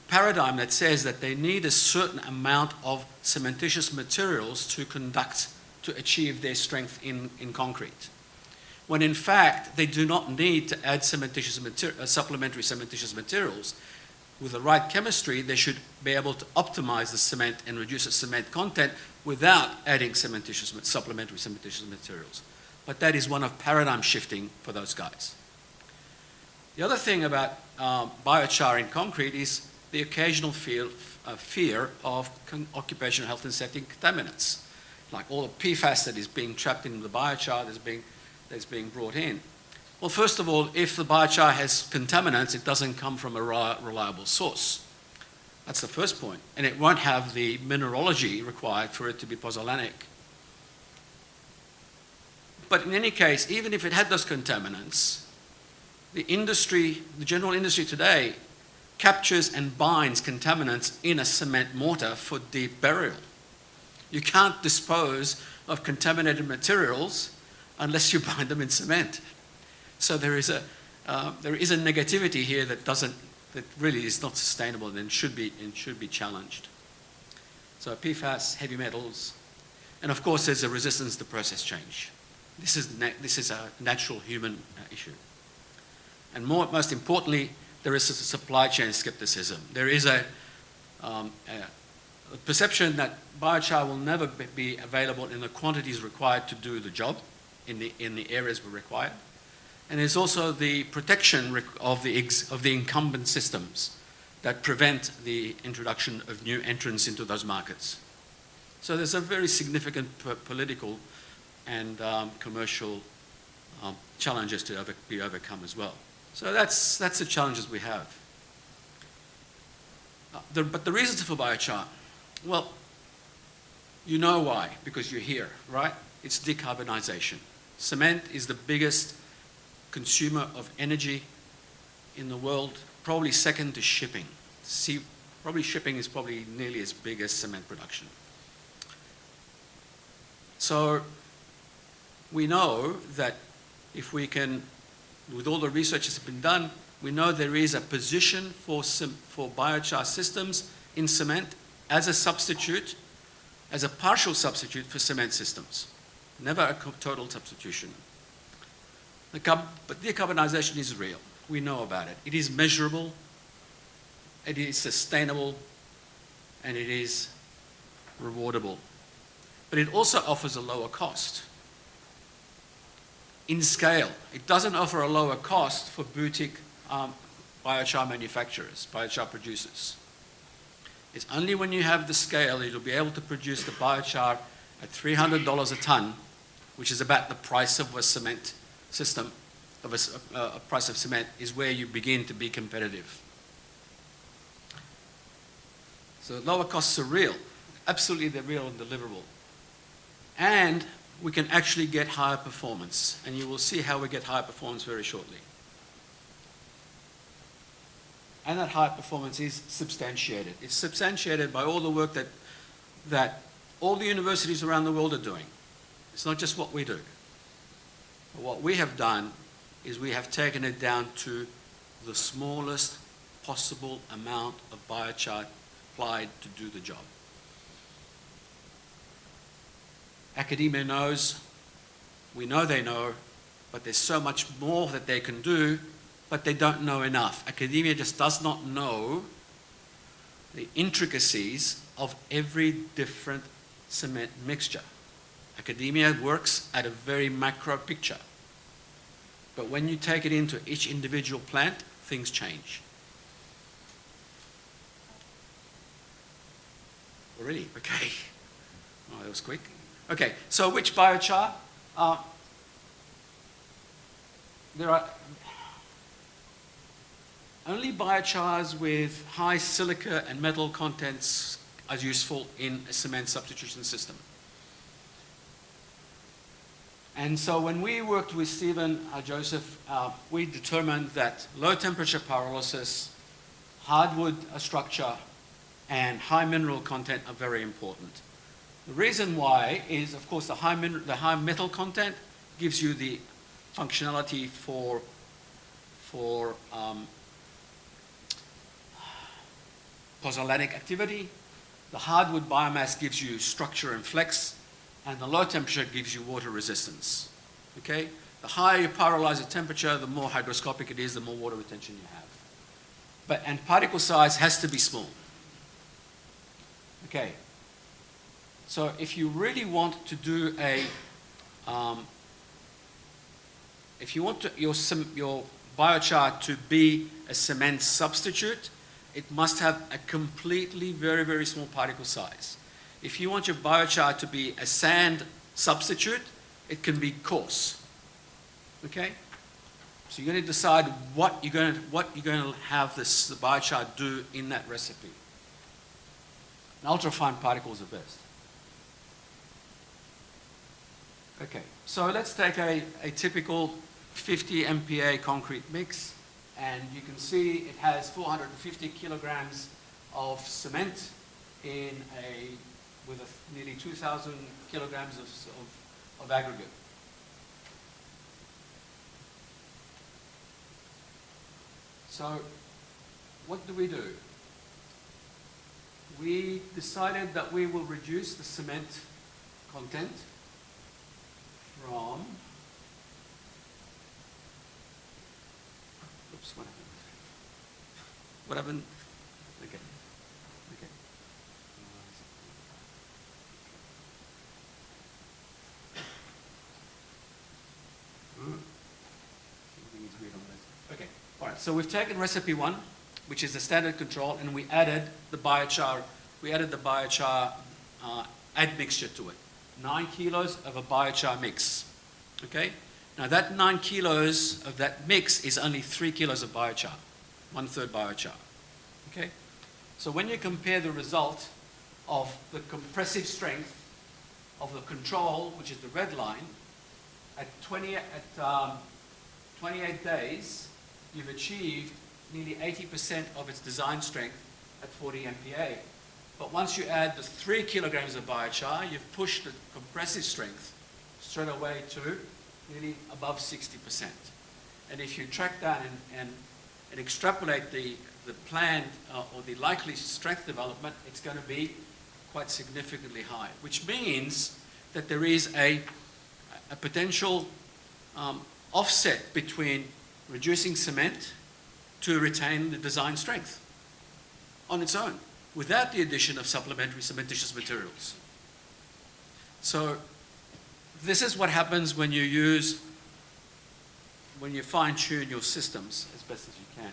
paradigm that says that they need a certain amount of cementitious materials to achieve their strength in concrete. When in fact, they do not need to add supplementary cementitious materials. With the right chemistry, they should be able to optimize the cement and reduce the cement content without adding supplementary cementitious materials. But that is one of paradigm shifting for those guys. The other thing about biochar in concrete is the occasional fear of occupational health and safety contaminants, like all the PFAS that is being trapped in the biochar that's being brought in. Well, first of all, if the biochar has contaminants, it doesn't come from a reliable source. That's the first point. And it won't have the mineralogy required for it to be pozzolanic. But in any case, even if it had those contaminants, the general industry today captures and binds contaminants in a cement mortar for deep burial. You can't dispose of contaminated materials unless you bind them in cement. So there is a negativity here that really is not sustainable and should be challenged. So PFAS, heavy metals, and of course there's a resistance to process change. This is a natural human issue. And most importantly, there is a supply chain skepticism. There is a perception that biochar will never be available in the quantities required to do the job in the areas where required. And there's also the protection of the incumbent systems that prevent the introduction of new entrants into those markets. So there's a very significant political and commercial challenges to be overcome as well. So that's the challenges we have. But the reasons for biochar, well, you know why, because you're here, right? It's decarbonisation. Cement is the biggest consumer of energy in the world, probably second to shipping. Probably shipping is probably nearly as big as cement production. So we know that if we can, with all the research that's been done, we know there is a position for biochar systems in cement as a substitute, as a partial substitute for cement systems. Never a total substitution. But decarbonisation is real. We know about it. It is measurable, it is sustainable, and it is rewardable. But it also offers a lower cost. In scale, it doesn't offer a lower cost for boutique biochar manufacturers, biochar producers. It's only when you have the scale that you'll be able to produce the biochar at $300 a tonne, which is about the price of a cement system, of a price of cement, is where you begin to be competitive. So lower costs are real. Absolutely, they're real and deliverable. And we can actually get higher performance. And you will see how we get higher performance very shortly. And that high performance is substantiated. It's substantiated by all the work that all the universities around the world are doing. It's not just what we do. But what we have done is we have taken it down to the smallest possible amount of biochar applied to do the job. Academia knows, we know they know, but there's so much more that they can do, but they don't know enough. Academia just does not know the intricacies of every different cement mixture. Academia works at a very macro picture. But when you take it into each individual plant, things change. Already? Okay. Oh, that was quick. Okay, so which biochar? There are only biochars with high silica and metal contents are useful in a cement substitution system. And so when we worked with Stephen Joseph, we determined that low temperature pyrolysis, hardwood structure, and high mineral content are very important. The reason why is, of course, the high metal content gives you the functionality for pozzolanic activity. The hardwood biomass gives you structure and flex, and the low temperature gives you water resistance. Okay? The higher you pyrolyze the temperature, the more hygroscopic it is, the more water retention you have. And particle size has to be small. Okay. So if you really want to do if you want your biochar to be a cement substitute, it must have a completely very, very small particle size. If you want your biochar to be a sand substitute, it can be coarse. Okay? So you're going to decide what you're going to have the biochar do in that recipe. And ultrafine particles are best. Okay, so let's take a typical 50 MPa concrete mix, and you can see it has 450 kilograms of cement with nearly 2,000 kilograms of aggregate. So what do? We decided that we will reduce the cement content from, oops, what happened? What happened? Okay. Something is weird on this. Okay, all right, so we've taken recipe 1, which is the standard control, and we added the biochar, admixture to it. 9 kilos of a biochar mix, okay? Now that 9 kilos of that mix is only 3 kilos of biochar, 1/3 biochar, okay? So when you compare the result of the compressive strength of the control, which is the red line, at 28 days, you've achieved nearly 80% of its design strength at 40 MPa. But once you add the 3 kilograms of biochar, you've pushed the compressive strength straight away to nearly above 60%. And if you track down and extrapolate the planned or the likely strength development, it's going to be quite significantly high, which means that there is a potential offset between reducing cement to retain the design strength on its own, without the addition of supplementary cementitious materials. So this is what happens when you fine-tune your systems as best as you can.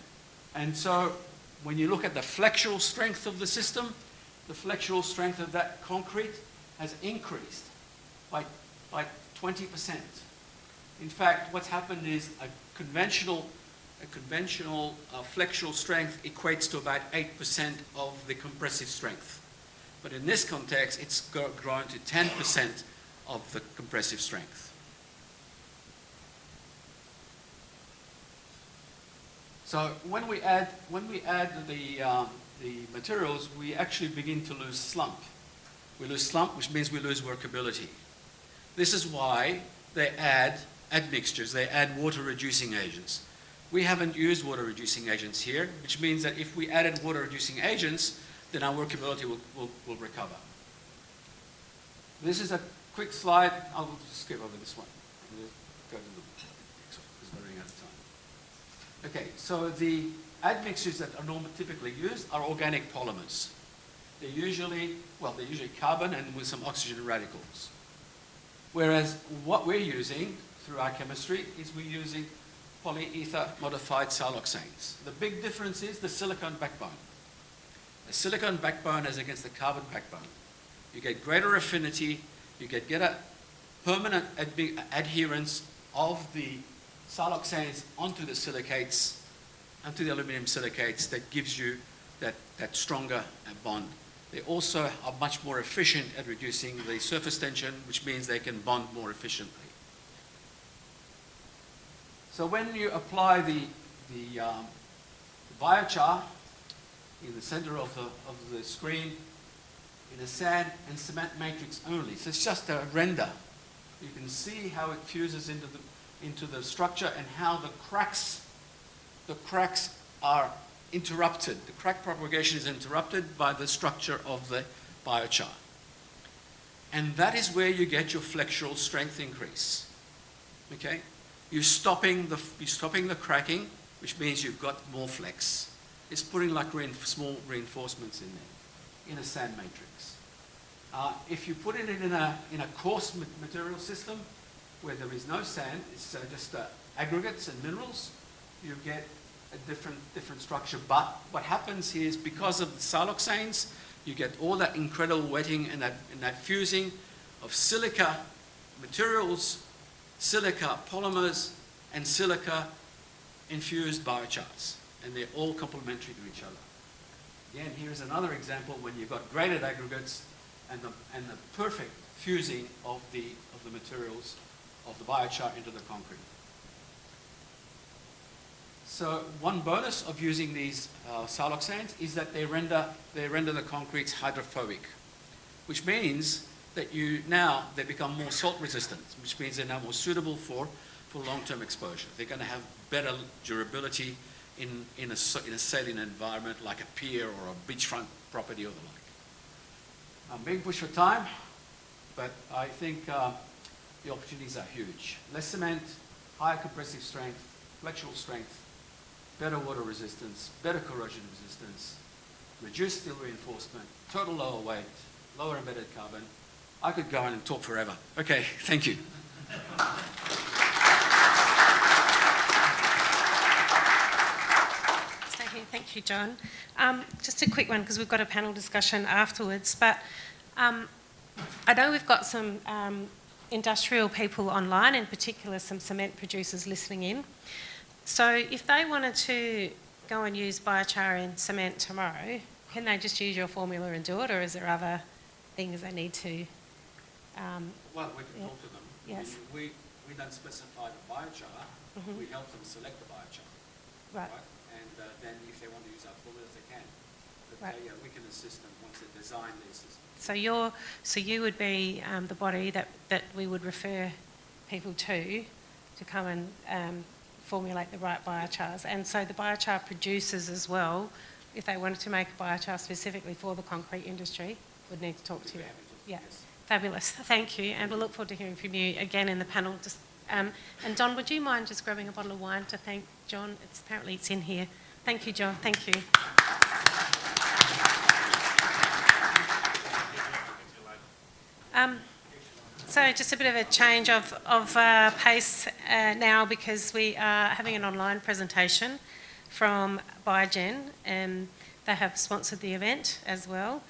And so when you look at the flexural strength of the system, the flexural strength of that concrete has increased by 20%. In fact, what's happened is a conventional flexural strength equates to about 8% of the compressive strength. But in this context, it's grown to 10% of the compressive strength. So when we add the materials, we actually begin to lose slump. We lose slump, which means we lose workability. This is why they add admixtures, they add water-reducing agents. We haven't used water-reducing agents here, which means that if we added water-reducing agents, then our workability will recover. This is a quick slide. I'll just skip over this one. We'll go to the next one because we're running out of time. Okay, so the admixtures that are typically used are organic polymers. They're usually carbon and with some oxygen radicals. Whereas what we're using through our chemistry is we're using polyether modified siloxanes. The big difference is the silicon backbone. The silicon backbone as against the carbon backbone. You get greater affinity, you get a permanent adherence of the siloxanes onto the silicates, onto the aluminum silicates that gives you that stronger bond. They also are much more efficient at reducing the surface tension, which means they can bond more efficiently. So when you apply the biochar in the center of the screen in a sand and cement matrix only, so it's just a render. You can see how it fuses into the structure and how the cracks are interrupted. The crack propagation is interrupted by the structure of the biochar. And that is where you get your flexural strength increase. Okay? You're stopping the cracking, which means you've got more flex. It's putting like small reinforcements in there, in a sand matrix. If you put it in a coarse material system where there is no sand, it's just aggregates and minerals, you get a different structure. But what happens is because of the siloxanes, you get all that incredible wetting and that fusing of silica materials, silica polymers, and silica infused biochars. And they're all complementary to each other. Again, here's another example when you've got graded aggregates and the perfect fusing of the materials of the biochar into the concrete. So one bonus of using these siloxanes is that they render the concretes hydrophobic, which means that they become more salt resistant, which means they're now more suitable for long-term exposure. They're going to have better durability in a saline environment like a pier or a beachfront property or the like. I'm being pushed for time, but I think the opportunities are huge. Less cement, higher compressive strength, flexural strength, better water resistance, better corrosion resistance, reduced steel reinforcement, total lower weight, lower embedded carbon. I could go on and talk forever. Okay, thank you. Thank you, John. Just a quick one, because we've got a panel discussion afterwards, but I know we've got some industrial people online, in particular some cement producers listening in. So if they wanted to go and use biochar in cement tomorrow, can they just use your formula and do it, or is there other things they need to... Well, we can talk to them. Yes. We don't specify the biochar. Mm-hmm. We help them select the biochar. Right. And then if they want to use our formulas, they can. But Right. yeah, we can assist them once they design their system. So you would be the body that we would refer people to come and formulate the right biochars. And so the biochar producers as well, if they wanted to make a biochar specifically for the concrete industry, would need to talk to you. Yeah, yes. Fabulous. Thank you. And we'll look forward to hearing from you again in the panel. And Don, would you mind just grabbing a bottle of wine to thank John? Apparently it's in here. Thank you, John. Thank you. So just a bit of a change of pace now, because we are having an online presentation from Biogen, and they have sponsored the event as well.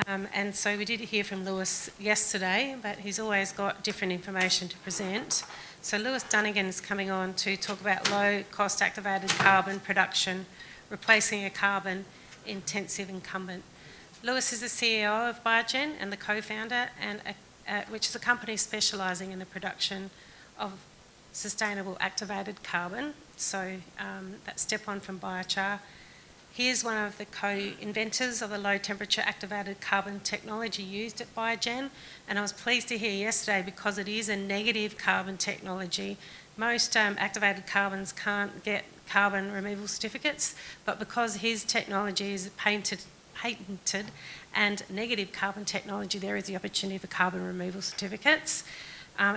And so we did hear from Lewis yesterday, but he's always got different information to present. So Lewis Dunnigan is coming on to talk about low-cost activated carbon production, replacing a carbon-intensive incumbent. Lewis is the CEO of Biogen and the co-founder, which is a company specialising in the production of sustainable activated carbon. So that's step one from Biochar. He is one of the co-inventors of the low-temperature activated carbon technology used at Biogen, and I was pleased to hear yesterday, because it is a negative carbon technology. Most activated carbons can't get carbon removal certificates, but because his technology is patented and negative carbon technology, there is the opportunity for carbon removal certificates.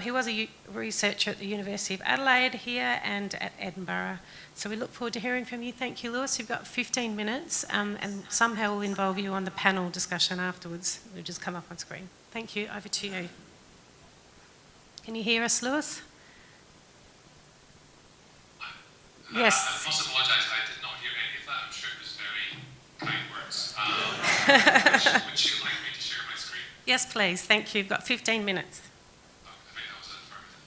He was a researcher at the University of Adelaide here and at Edinburgh. So we look forward to hearing from you. Thank you, Lewis. You've got 15 minutes, and somehow we'll involve you on the panel discussion afterwards. It'll just come up on screen. Thank you. Over to you. Can you hear us, Lewis? Yes. I must apologise, I did not hear any of that. I'm sure it was very kind words. Would you like me to share my screen? Yes, please. Thank you. You've got 15 minutes. I think that was affirmative.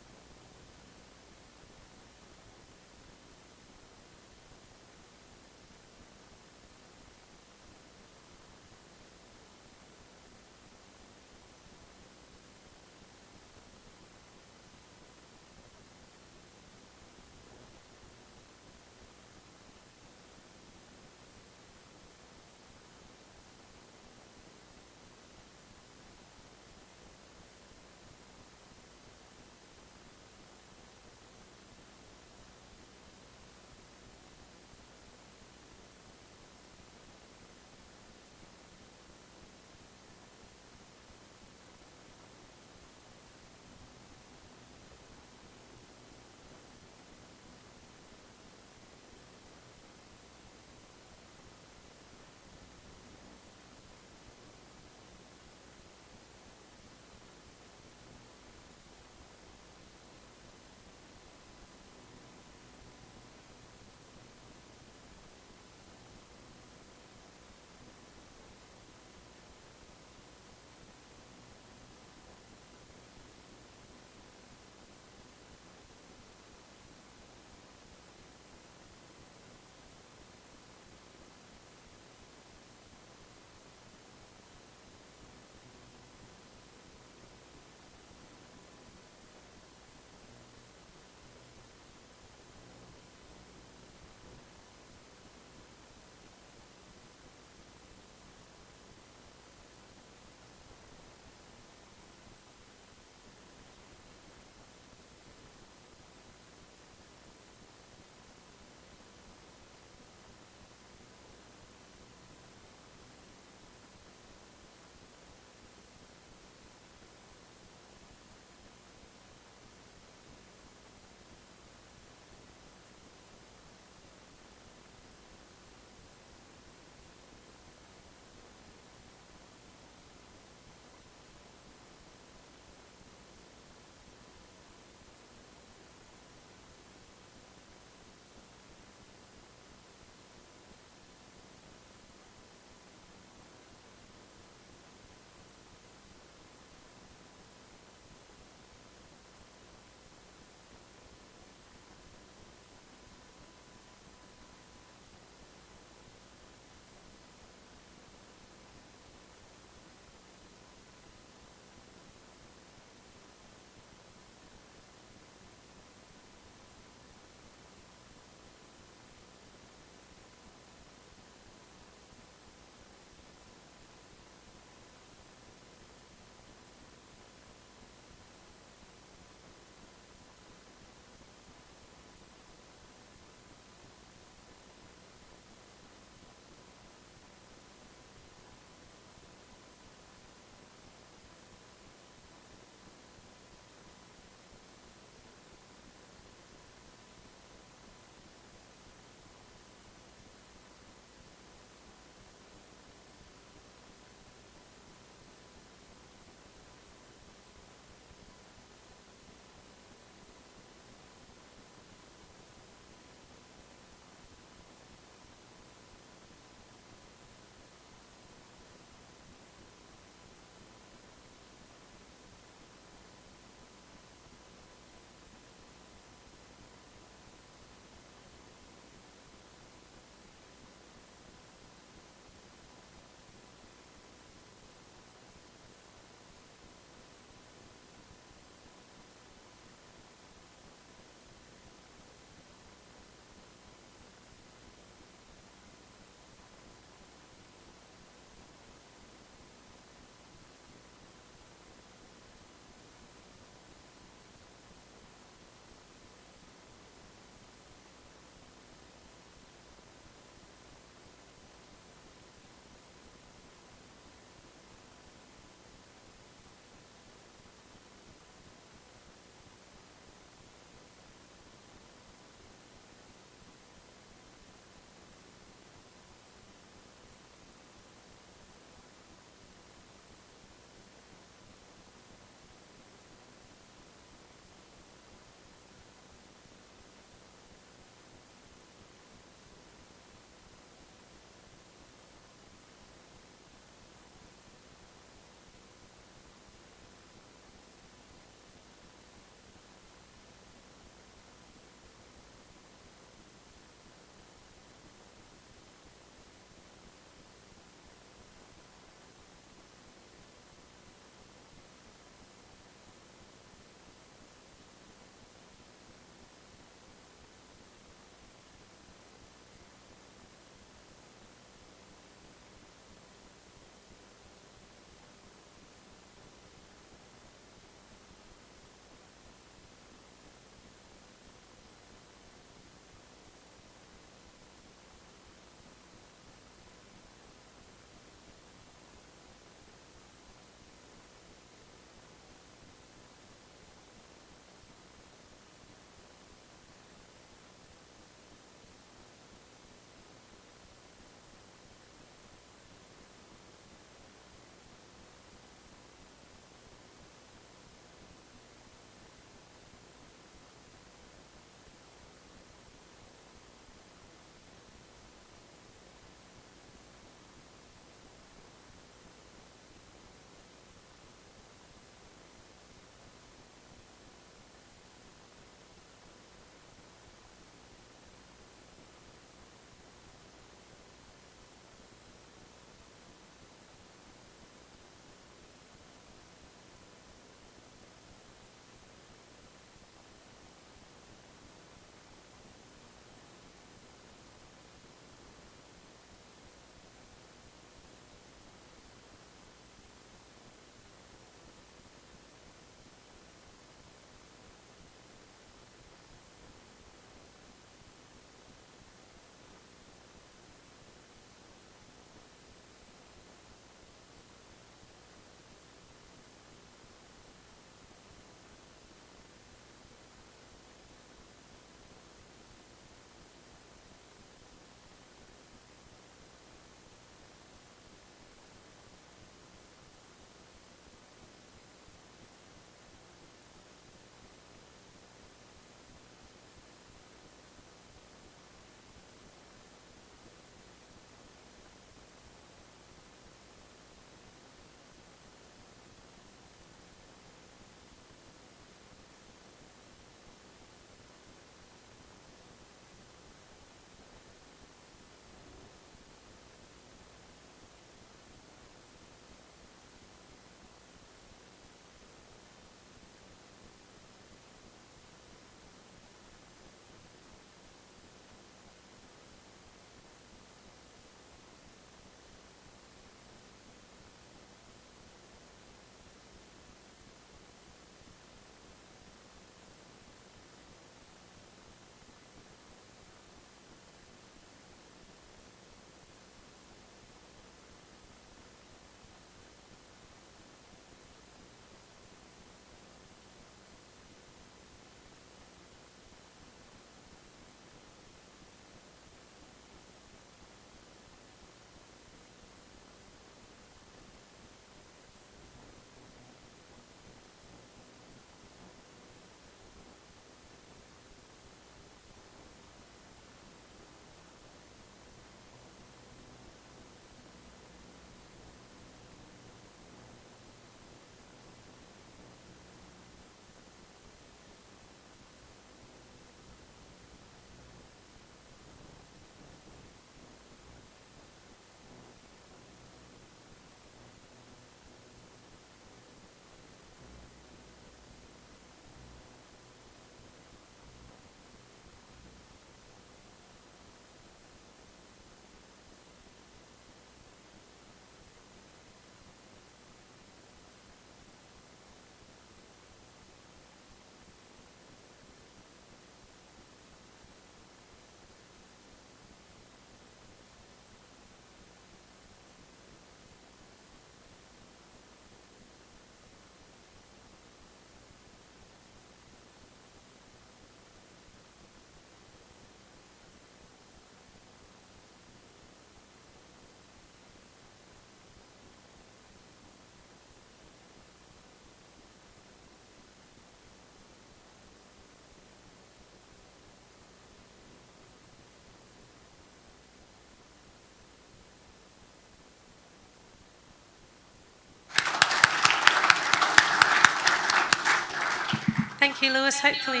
Thank you, Lewis. Hopefully...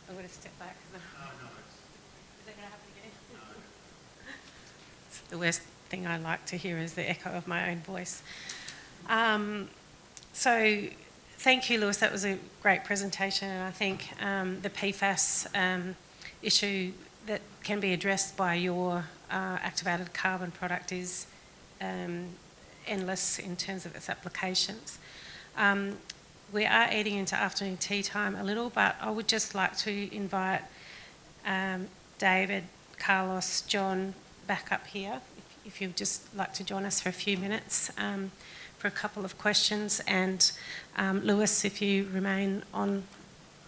I'm going to step back. Is that going to happen again? It's the worst thing I like to hear is the echo of my own voice. So thank you, Lewis. That was a great presentation, and I think the PFAS issue that can be addressed by your activated carbon product is endless in terms of its applications. We are eating into afternoon tea time a little, but I would just like to invite David, Carlos, John back up here, if you'd just like to join us for a few minutes for a couple of questions. And Lewis, if you remain on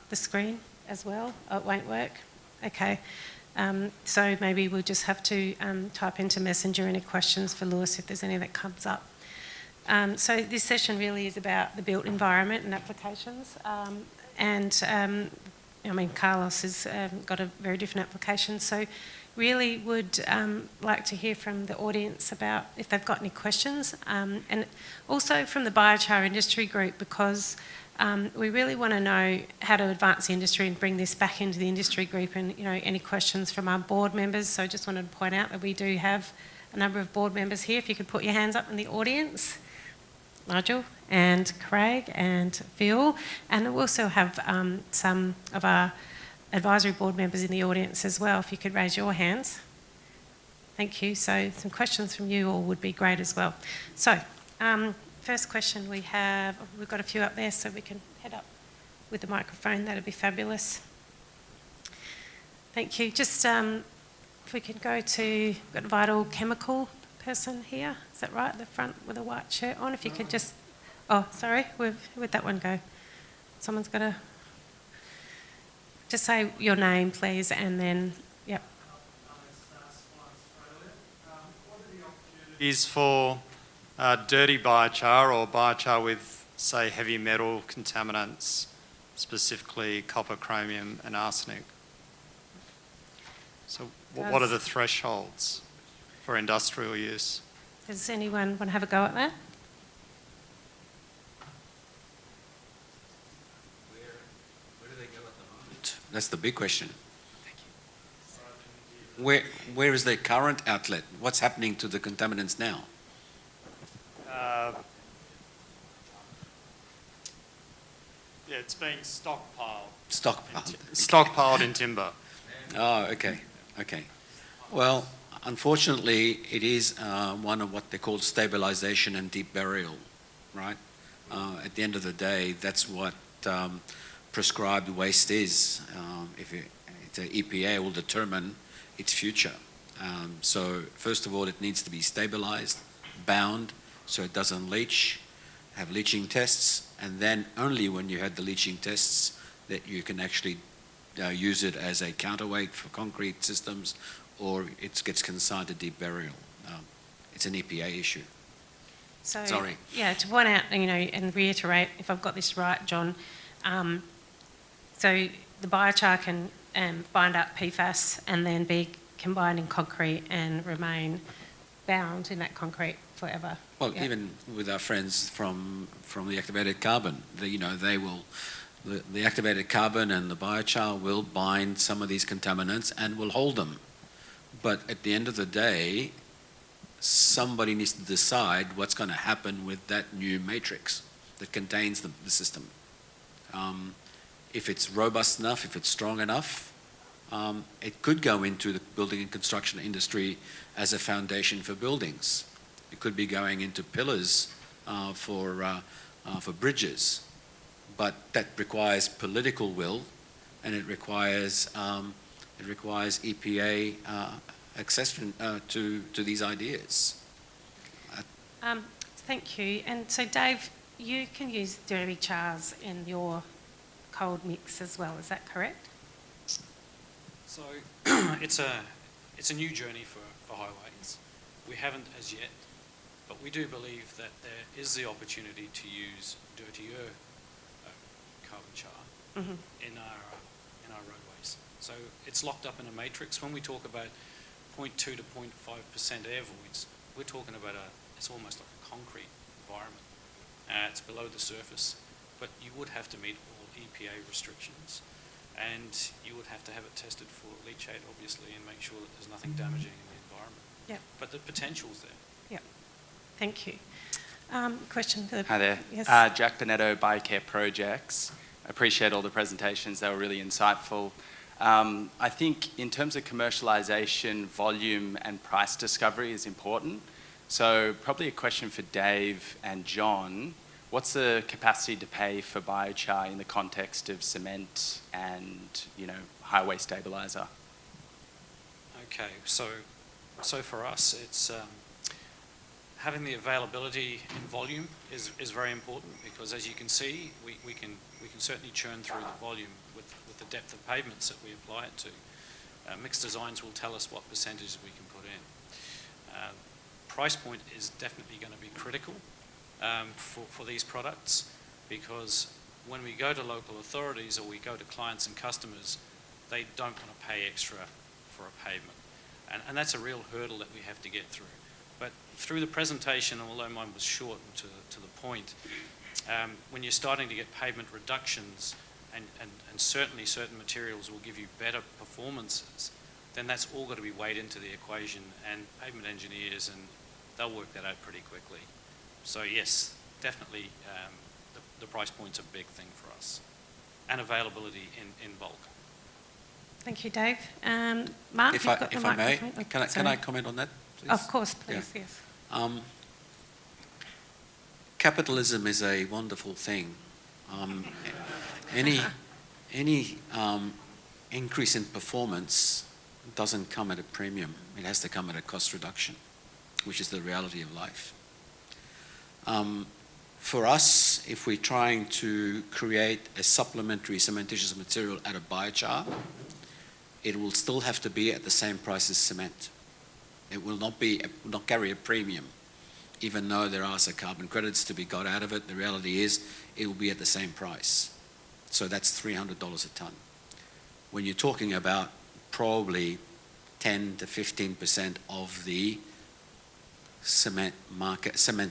the screen as well. Oh, it won't work? Okay. So maybe we'll just have to type into Messenger any questions for Lewis if there's any that comes up. So this session really is about the built environment and applications. I mean, Carlos has got a very different application. So really would like to hear from the audience about if they've got any questions. And also from the Biochar industry group, because we really want to know how to advance the industry and bring this back into the industry group, and any questions from our board members. So I just wanted to point out that we do have a number of board members here. If you could put your hands up in the audience. Nigel and Craig and Phil, and we also have some of our advisory board members in the audience as well. If you could raise your hands. Thank you. So some questions from you all would be great as well. So first question we've got a few up there, so we can head up with the microphone. That'd be fabulous. Thank you. Just if we could go to, we've got Vital Chemical person here, is that right? The front with a white shirt on. If you could just, oh, sorry, where'd that one go? Someone's got to just say your name, please, and then, yep. What are the opportunities for dirty biochar or biochar with, say, heavy metal contaminants, specifically copper, chromium, and arsenic? So, what are the thresholds for industrial use? Does anyone want to have a go at that? Where do they go at the moment? That's the big question. Where is their current outlet? What's happening to the contaminants now? Yeah, it's being stockpiled. Stockpiled. Stockpiled in timber. Oh, okay. Well, unfortunately, it is one of what they call stabilization and deep burial, right? At the end of the day, that's what prescribed waste is. The EPA will determine its future. So first of all, it needs to be stabilized, bound, so it doesn't leach, have leaching tests, and then only when you had the leaching tests that you can actually use it as a counterweight for concrete systems, or it gets consigned to deep burial. It's an EPA issue. So, sorry. Yeah, to point out, and reiterate, if I've got this right, John, so the biochar can bind up PFAS and then be combined in concrete and remain bound in that concrete forever. Well, even with our friends from the activated carbon, they will. The activated carbon and the biochar will bind some of these contaminants and will hold them. But at the end of the day, somebody needs to decide what's going to happen with that new matrix that contains the system. If it's robust enough, if it's strong enough, it could go into the building and construction industry as a foundation for buildings. It could be going into pillars for bridges. But that requires political will, and it requires EPA accession to these ideas. Thank you. And so, Dave, you can use dirty chars in your cold mix as well. Is that correct? So it's a new journey for highways. We haven't as yet, but we do believe that there is the opportunity to use dirtier carbon char in our roadways. So it's locked up in a matrix. When we talk about 0.2 to 0.5% air voids, we're talking about it's almost like a concrete environment. It's below the surface. but you would have to meet all EPA restrictions, and you would have to have it tested for leachate, obviously, and make sure that there's nothing damaging in the environment. Yep. But the potential's there. Yep. Thank you. Question for the... Hi there. Yes. Jack Bonetto, Biochar Projects. I appreciate all the presentations. They were really insightful. I think in terms of commercialization, volume and price discovery is important. So probably a question for Dave and John. What's the capacity to pay for biochar in the context of cement and, you know, highway stabilizer? Okay, so for us, it's having the availability in volume is very important, because as you can see, we can certainly churn through the volume with the depth of pavements that we apply it to. Mixed designs will tell us what percentages we can put in. Price point is definitely going to be critical for these products, because when we go to local authorities or we go to clients and customers, they don't want to pay extra for a pavement. And that's a real hurdle that we have to get through. But through the presentation, although mine was short and to the point, when you're starting to get pavement reductions and certainly certain materials will give you better performances, then that's all got to be weighed into the equation, and pavement engineers, and they'll work that out pretty quickly. So yes, definitely the price point's a big thing for us, and availability in bulk. Thank you, Dave. Mark, If you've got the I may, microphone. can I comment on that, please? Of course, please, Yeah. yes. Capitalism is a wonderful thing. Any increase in performance doesn't come at a premium. It has to come at a cost reduction, which is the reality of life. For us, if we're trying to create a supplementary cementitious material out of biochar, it will still have to be at the same price as cement. It will not carry a premium, even though there are some carbon credits to be got out of it. The reality is it will be at the same price. So that's $300 a tonne. When you're talking about probably 10 to 15% of the cement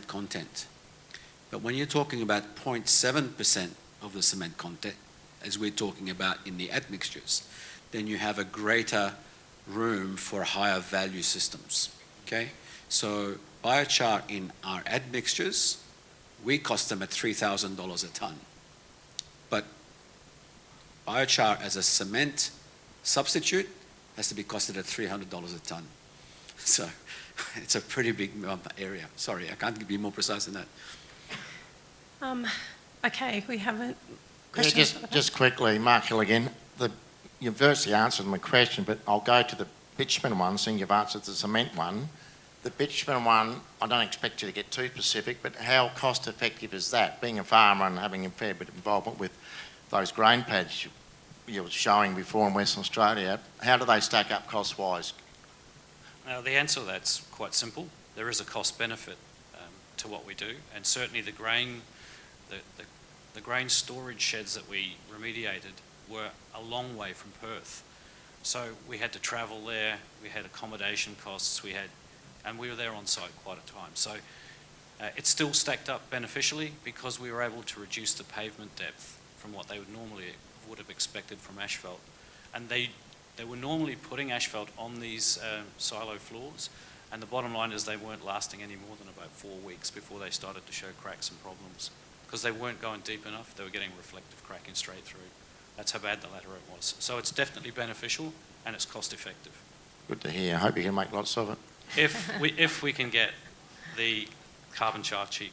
content. But when you're talking about 0.7% of the cement content, as we're talking about in the admixtures, then you have a greater room for higher value systems, okay? So biochar in our admixtures, we cost them at $3,000 a tonne. But biochar as a cement substitute has to be costed at $300 a tonne. So it's a pretty big area. Sorry, I can't be more precise than that. Okay, we have a Yeah, question. just quickly, Mark Hill again. You've virtually answered my question, but I'll go to the bitumen one, seeing you've answered the cement one. The bitumen one, I don't expect you to get too specific, but how cost effective is that? Being a farmer and having a fair bit of involvement with those grain pads you were showing before in Western Australia, how do they stack up cost-wise? The answer to that's quite simple. There is a cost benefit to what we do, and certainly the grain storage sheds that we remediated were a long way from Perth. So we had to travel there, we had accommodation costs, and we were there on site quite a time. So it still stacked up beneficially because we were able to reduce the pavement depth from what they would have expected from asphalt. And they were normally putting asphalt on these silo floors, and the bottom line is they weren't lasting any more than about 4 weeks before they started to show cracks and problems, because they weren't going deep enough. They were getting reflective cracking straight through. That's how bad the laterite was. So it's definitely beneficial, and it's cost effective. Good to hear. I hope you can make lots of it. If we can get the carbon char cheap.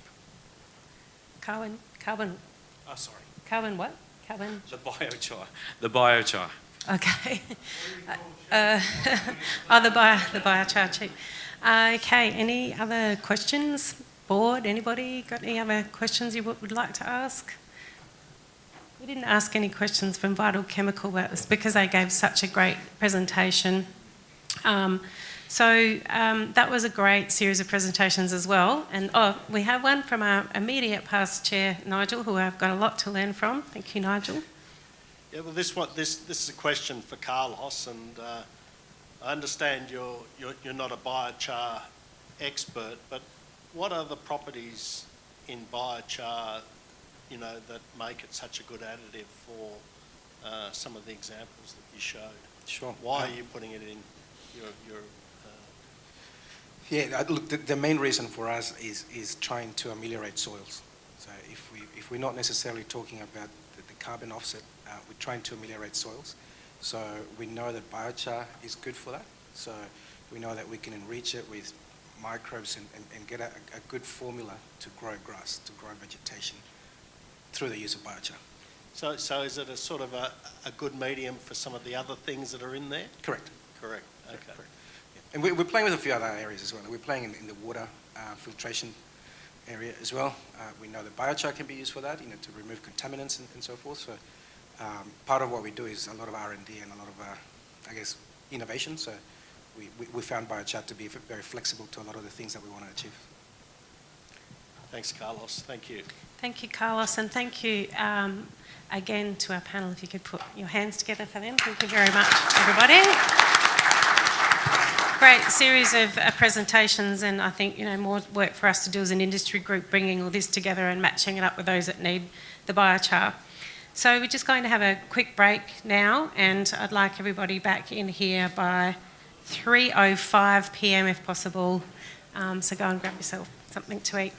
Carbon, Oh, sorry. carbon what? Carbon, The biochar. okay. The biochar cheap. Okay, any other questions? Board, anybody got any other questions you would like to ask? We didn't ask any questions from Vital Chemical, but it's because they gave such a great presentation. That was a great series of presentations as well. And we have one from our immediate past chair, Nigel, who I've got a lot to learn from. Thank you, Nigel. Yeah, well, this is a question for Carlos, and I understand you're not a biochar expert, but what are the properties in biochar you know, that make it such a good additive for some of the examples that you showed? Sure. Why are you putting it in your Yeah, look, the main reason for us is trying to ameliorate soils. So if we're not necessarily talking about the carbon offset, we're trying to ameliorate soils. So we know that biochar is good for that. So we know that we can enrich it with microbes and get a good formula to grow grass, to grow vegetation through the use of biochar. So is it a sort of a good medium for some of the other things that are in there? Correct. Correct, okay. Correct. Yeah. And we're playing with a few other areas as well. We're playing in the water filtration area as well. We know that biochar can be used for that, you know, to remove contaminants and so forth. So part of what we do is a lot of R&D and a lot of, I guess, innovation. So we found biochar to be very flexible to a lot of the things that we want to achieve. Thanks, Carlos. Thank you. Thank you, Carlos, and thank you again to our panel. If you could put your hands together for them. Thank you very much, everybody. Great series of presentations, and I think, you know, more work for us to do as an industry group, bringing all this together and matching it up with those that need the biochar. So we're just going to have a quick break now, and I'd like everybody back in here by 3:05 p.m. if possible. So go and grab yourself something to eat.